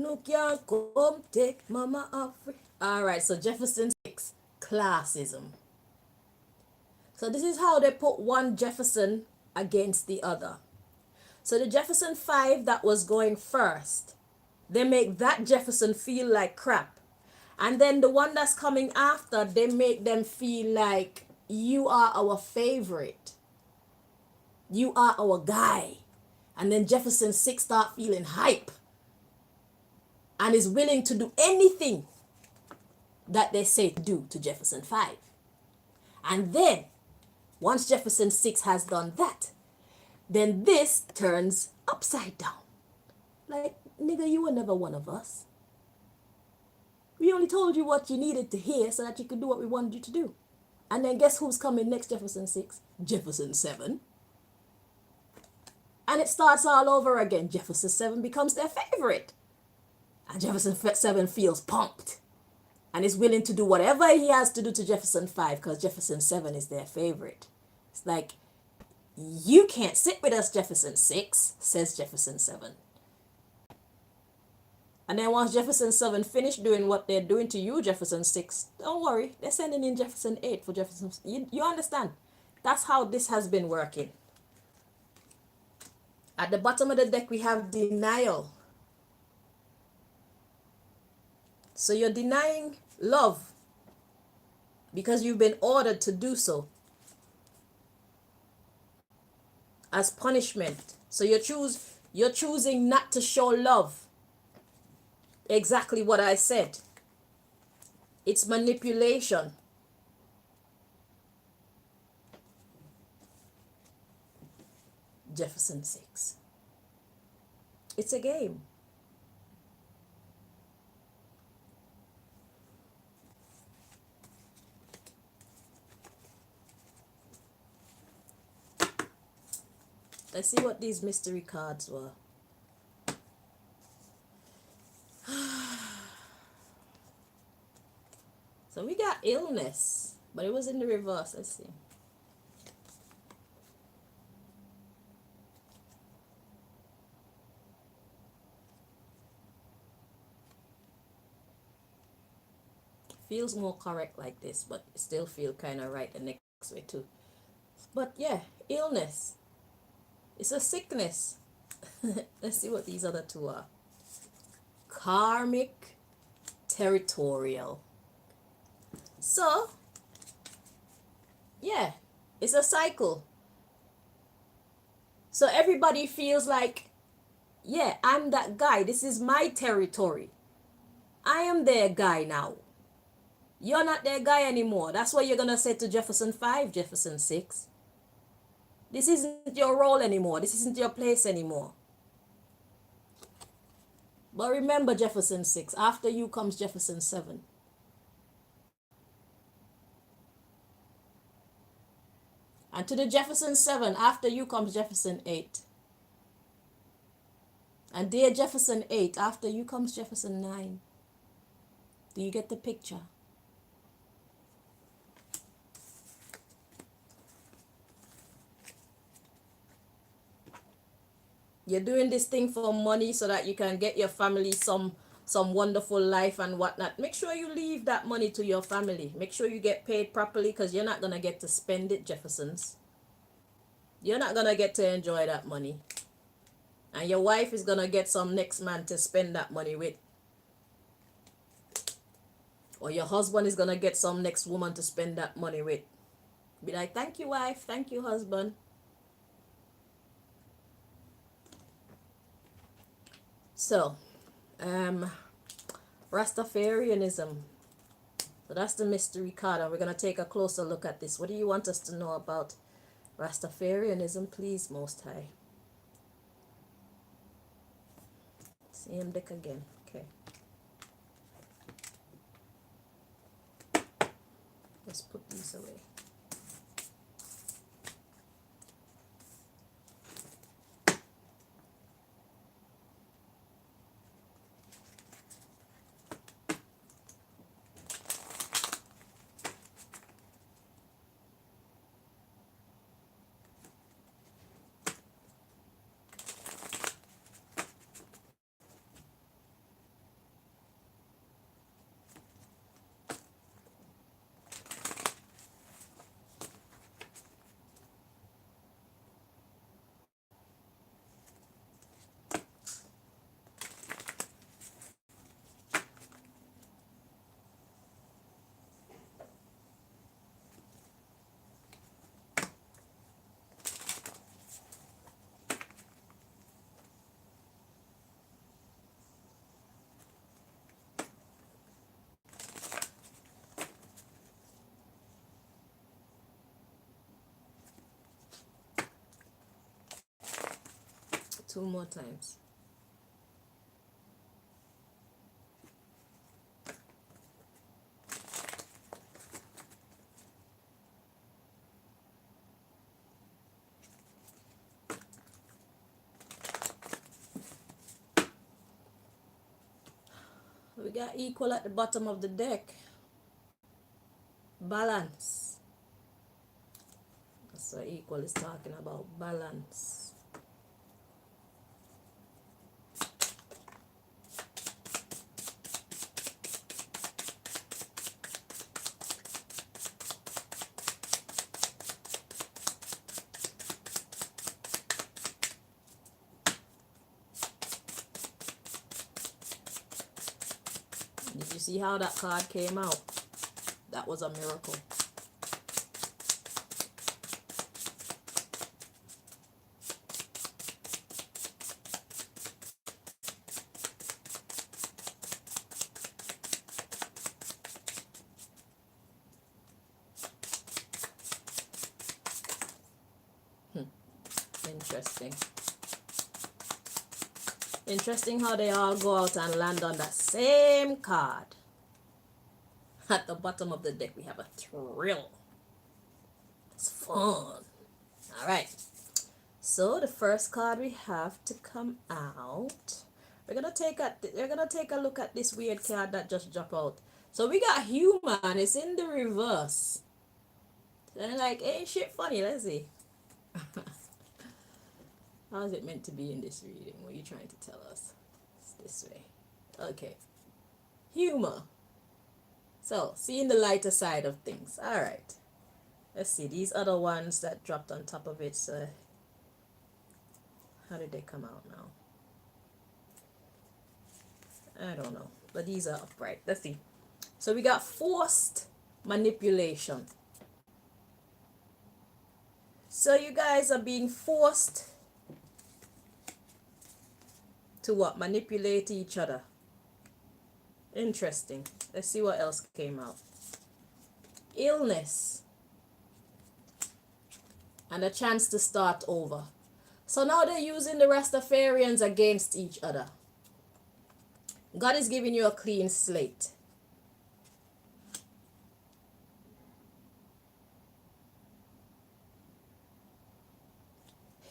Speaker 1: no can come take mama off. All right, so Jefferson 6, classism. So this is how they put one Jefferson against the other. So the Jefferson 5 that was going first, they make that Jefferson feel like crap. And then the one that's coming after, they make them feel like you are our favorite. You are our guy. And then Jefferson 6 start feeling hype and is willing to do anything that they say to do to Jefferson 5. And then once Jefferson 6 has done that, then this turns upside down. Like, nigga, you were never one of us. We only told you what you needed to hear so that you could do what we wanted you to do. And then guess who's coming next, Jefferson 6? Jefferson 7. And it starts all over again. Jefferson 7 becomes their favorite. And Jefferson 7 feels pumped. And is willing to do whatever he has to do to Jefferson 5 because Jefferson 7 is their favorite. It's like, you can't sit with us, Jefferson 6, says Jefferson 7. And then once Jefferson 7 finish doing what they're doing to you, Jefferson 6, don't worry, they're sending in Jefferson 8 for Jefferson. You understand? That's how this has been working. At the bottom of the deck, we have denial. So you're denying love because you've been ordered to do so as punishment. So you're choosing not to show love. Exactly what I said. It's manipulation. Jefferson 6. It's a game. Let's see what these mystery cards were. So we got illness, but it was in the reverse. Let's see. Feels more correct like this, but it still feel kind of right the next way too. But yeah, illness. It's a sickness. Let's see what these other two are. Karmic, territorial. So, yeah, it's a cycle. So everybody feels like, yeah, I'm that guy. This is my territory. I am their guy now. You're not their guy anymore. That's what you're going to say to Jefferson 5, Jefferson 6. This isn't your role anymore. This isn't your place anymore. But remember, Jefferson 6, after you comes Jefferson 7. And to the Jefferson 7, after you comes Jefferson 8. And dear Jefferson 8, after you comes Jefferson 9. Do you get the picture? You're doing this thing for money so that you can get your family some wonderful life and whatnot. Make sure you leave that money to your family. Make sure you get paid properly because you're not going to get to spend it, Jeffersons. You're not going to get to enjoy that money. And your wife is going to get some next man to spend that money with. Or your husband is going to get some next woman to spend that money with. Be like, thank you, wife. Thank you, husband. So, Rastafarianism. So that's the mystery card, and we're going to take a closer look at this. What do you want us to know about Rastafarianism, please, Most High? Same deck again. Okay. Let's put these away. 2 more times. We got equal at the bottom of the deck. Balance. That's what equal is talking about. Balance. Did you see how that card came out? That was a miracle. Interesting. Interesting how they all go out and land on that same card. At the bottom of the deck, we have a thrill. It's fun. All right. So the first card we have to come out. We're gonna take a look at this weird card that just dropped out. So we got human. It's in the reverse. And like, ain't shit funny. Let's see. How is it meant to be in this reading? What are you trying to tell us? It's this way. Okay. Humor. So, seeing the lighter side of things. All right. Let's see. These other ones that dropped on top of it. So, how did they come out now? I don't know. But these are upright. Let's see. So, we got forced manipulation. So, you guys are being forced to what? Manipulate each other. Interesting. Let's see what else came out. Illness. And a chance to start over. So now they're using the Rastafarians against each other. God is giving you a clean slate.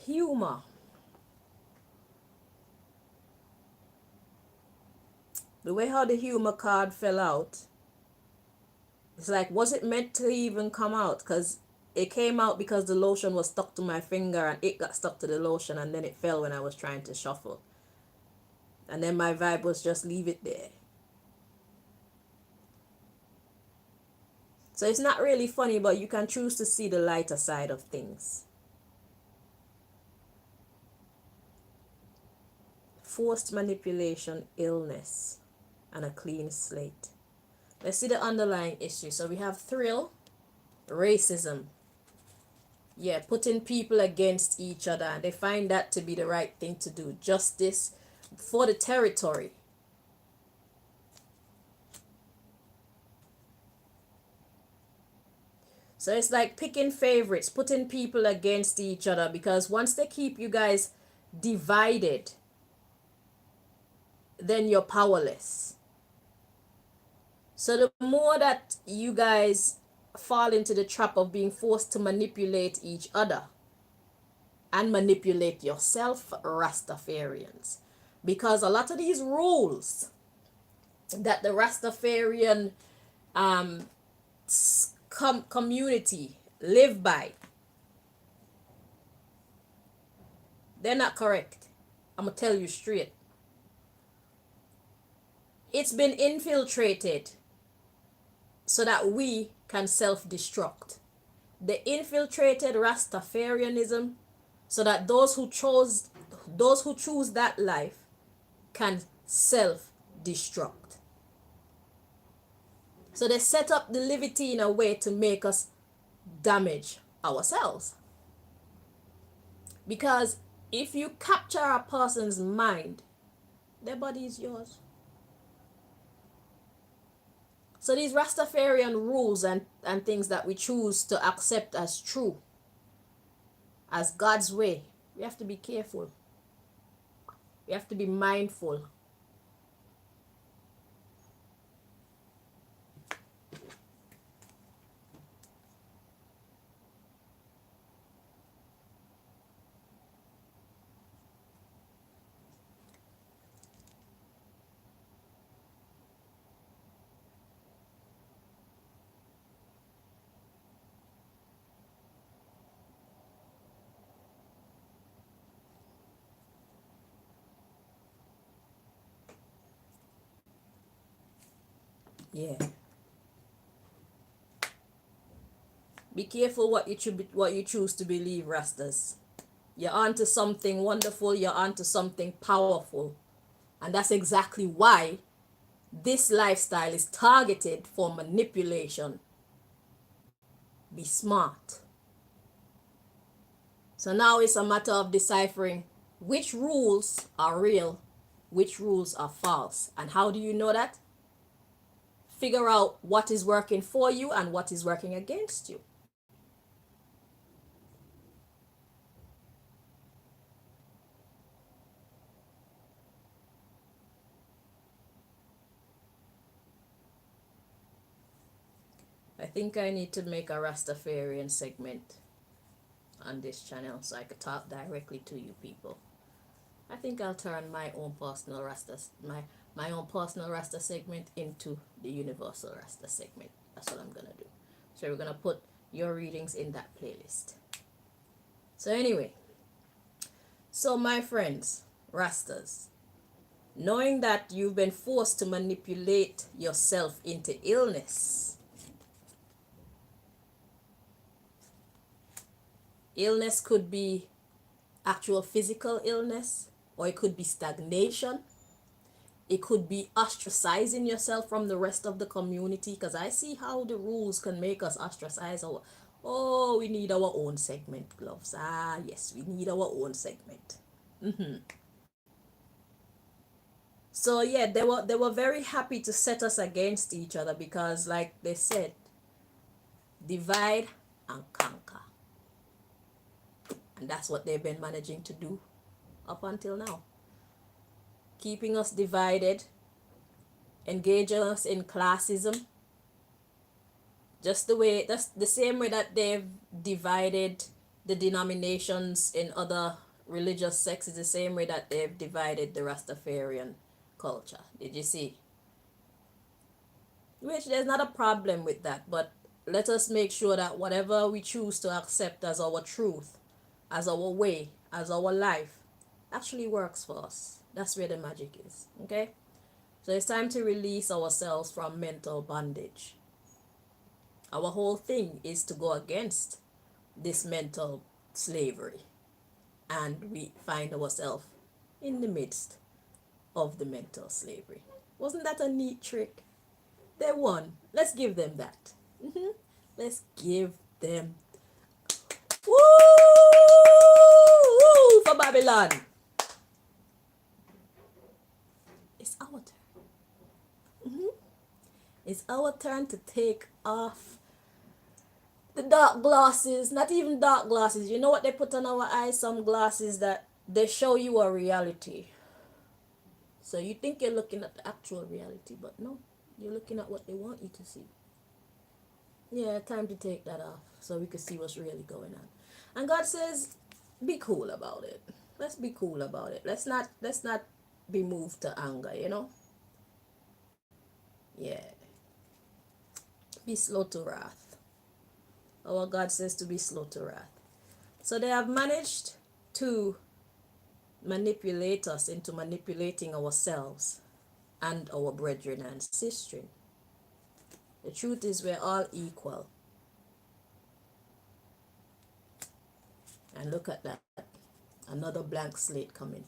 Speaker 1: Humor. The way how the humor card fell out, it's like, was it meant to even come out? Because it came out because the lotion was stuck to my finger and it got stuck to the lotion and then it fell when I was trying to shuffle. And then my vibe was just leave it there. So it's not really funny, but you can choose to see the lighter side of things. Forced manipulation, illness, and a clean slate. Let's see the underlying issue. So we have thrill, racism. Yeah, putting people against each other. And they find that to be the right thing to do. Justice for the territory. So it's like picking favorites, putting people against each other. Because once they keep you guys divided, then you're powerless. So the more that you guys fall into the trap of being forced to manipulate each other and manipulate yourself, Rastafarians. Because a lot of these rules that the Rastafarian community live by, they're not correct. I'm going to tell you straight. It's been infiltrated so that we can self-destruct. They infiltrated Rastafarianism so that those who choose that life can self-destruct. So they set up the liberty in a way to make us damage ourselves. Because if you capture a person's mind, their body is yours. So these Rastafarian rules and things that we choose to accept as true, as God's way, we have to be careful. We have to be mindful. Yeah. Be careful what you choose to believe, Rastas. You're onto something wonderful, you're onto something powerful. And that's exactly why this lifestyle is targeted for manipulation. Be smart. So now it's a matter of deciphering which rules are real, which rules are false. And how do you know that? Figure out what is working for you and what is working against you. I think I need to make a Rastafarian segment on this channel so I could talk directly to you people. I think I'll turn my own personal my own personal Rasta segment into the universal Rasta segment. That's what I'm gonna do. So we're gonna put your readings in that playlist. So anyway, so my friends, Rastas, knowing that you've been forced to manipulate yourself into illness. Illness could be actual physical illness, or it could be stagnation. It could be ostracizing yourself from the rest of the community, because I see how the rules can make us ostracize our, oh, we need our own segment, gloves. Ah, yes, we need our own segment. So yeah, they were very happy to set us against each other because, like they said, divide and conquer. And that's what they've been managing to do up until now. Keeping us divided, engaging us in classism. That's the same way that they've divided the denominations in other religious sects, is the same way that they've divided the Rastafarian culture. Did you see? Which there's not a problem with that, but let us make sure that whatever we choose to accept as our truth, as our way, as our life, actually works for us. That's where the magic is. Okay? So it's time to release ourselves from mental bondage. Our whole thing is to go against this mental slavery. And we find ourselves in the midst of the mental slavery. Wasn't that a neat trick? They won. Let's give them that. Let's give them. Woo! Woo! For Babylon. It's our turn. It's our turn to take off the dark glasses. Not even dark glasses. You know what they put on our eyes? Some glasses that they show you a reality. So you think you're looking at the actual reality, but no. You're looking at what they want you to see. Yeah, time to take that off so we can see what's really going on. And God says, be cool about it. Let's be cool about it. Let's not be moved to anger, you know? Yeah. Be slow to wrath. Our God says to be slow to wrath. So they have managed to manipulate us into manipulating ourselves and our brethren and sistren. The truth is we're all equal. And look at that. Another blank slate coming.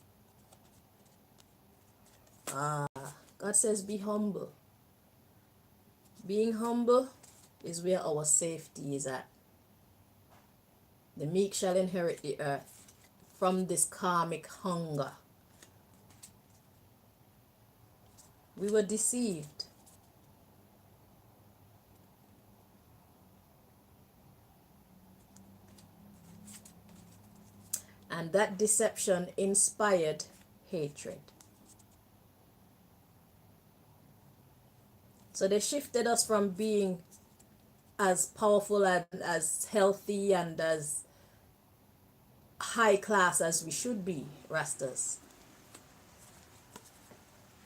Speaker 1: God says be humble. Being humble is where our safety is at. The meek shall inherit the earth from this karmic hunger. We were deceived. And that deception inspired hatred. So they shifted us from being as powerful and as healthy and as high class as we should be, Rastas,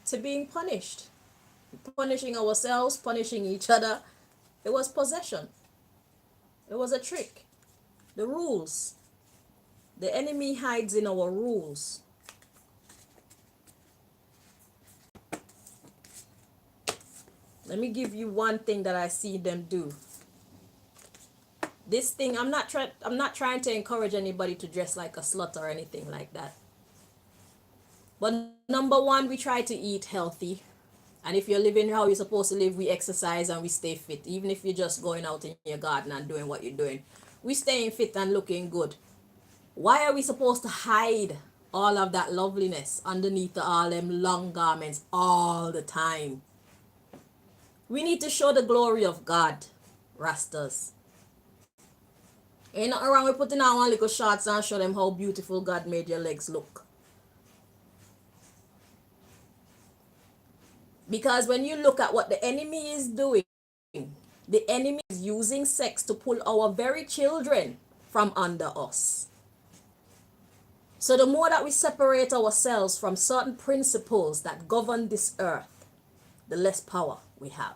Speaker 1: to being punished. Punishing ourselves, punishing each other. It was possession. It was a trick. The rules. The enemy hides in our rules. Let me give you one thing that I see them do. This thing, I'm not trying to encourage anybody to dress like a slut or anything like that. But number one, we try to eat healthy. And if you're living how you're supposed to live, we exercise and we stay fit. Even if you're just going out in your garden and doing what you're doing, we staying fit and looking good. Why are we supposed to hide all of that loveliness underneath all them long garments all the time? We need to show the glory of God, Rastas. Ain't nothing wrong with putting on one little shorts and show them how beautiful God made your legs look. Because when you look at what the enemy is doing, the enemy is using sex to pull our very children from under us. So the more that we separate ourselves from certain principles that govern this earth, the less power we have.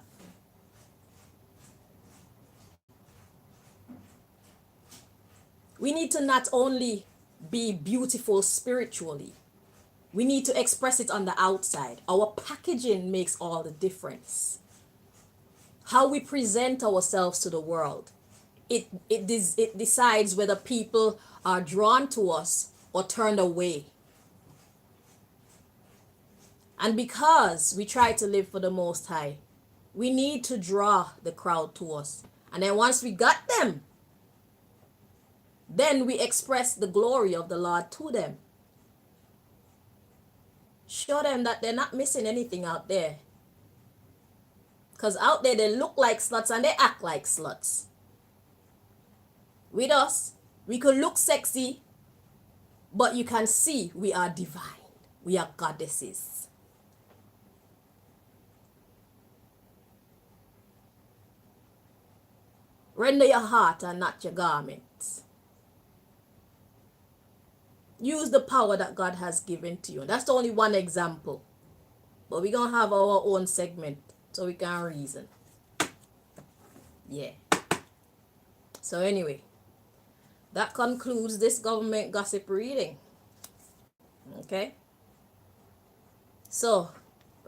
Speaker 1: We need to not only be beautiful spiritually, we need to express it on the outside. Our packaging makes all the difference. How we present ourselves to the world. It decides whether people are drawn to us or turned away. And because we try to live for the Most High, we need to draw the crowd to us. And then once we got them, then we express the glory of the Lord to them. Show them that they're not missing anything out there. Because out there they look like sluts and they act like sluts. With us, we could look sexy, but you can see we are divine. We are goddesses. Render your heart and not your garments. Use the power that God has given to you. That's only one example. But we're going to have our own segment so we can reason. Yeah. So anyway, that concludes this government gossip reading. Okay. So,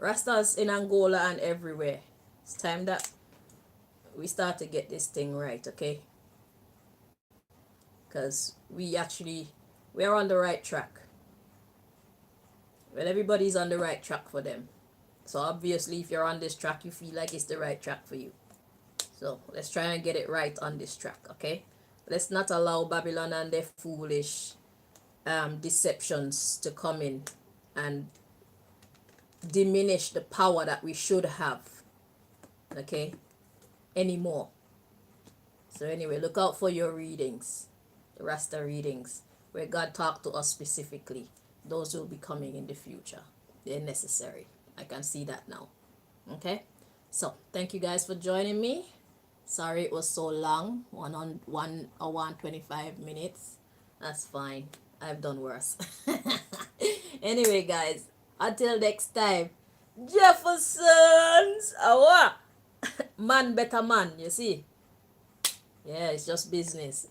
Speaker 1: Rastas in Angola and everywhere. It's time that we start to get this thing right, okay? Because we're on the right track. Well, everybody's on the right track for them. So obviously, if you're on this track, you feel like it's the right track for you. So let's try and get it right on this track, okay? Let's not allow Babylon and their foolish deceptions to come in and diminish the power that we should have, okay, anymore. So anyway, look out for your readings, the Rasta readings, where God talked to us specifically. Those will be coming in the future. They're necessary. I can see that now. Okay, so thank you guys for joining me. Sorry it was so long, 1 hour and 25 minutes. That's fine. I've done worse. Anyway, guys, until next time, Jeffersons, awa, man better man. You see, yeah, it's just business.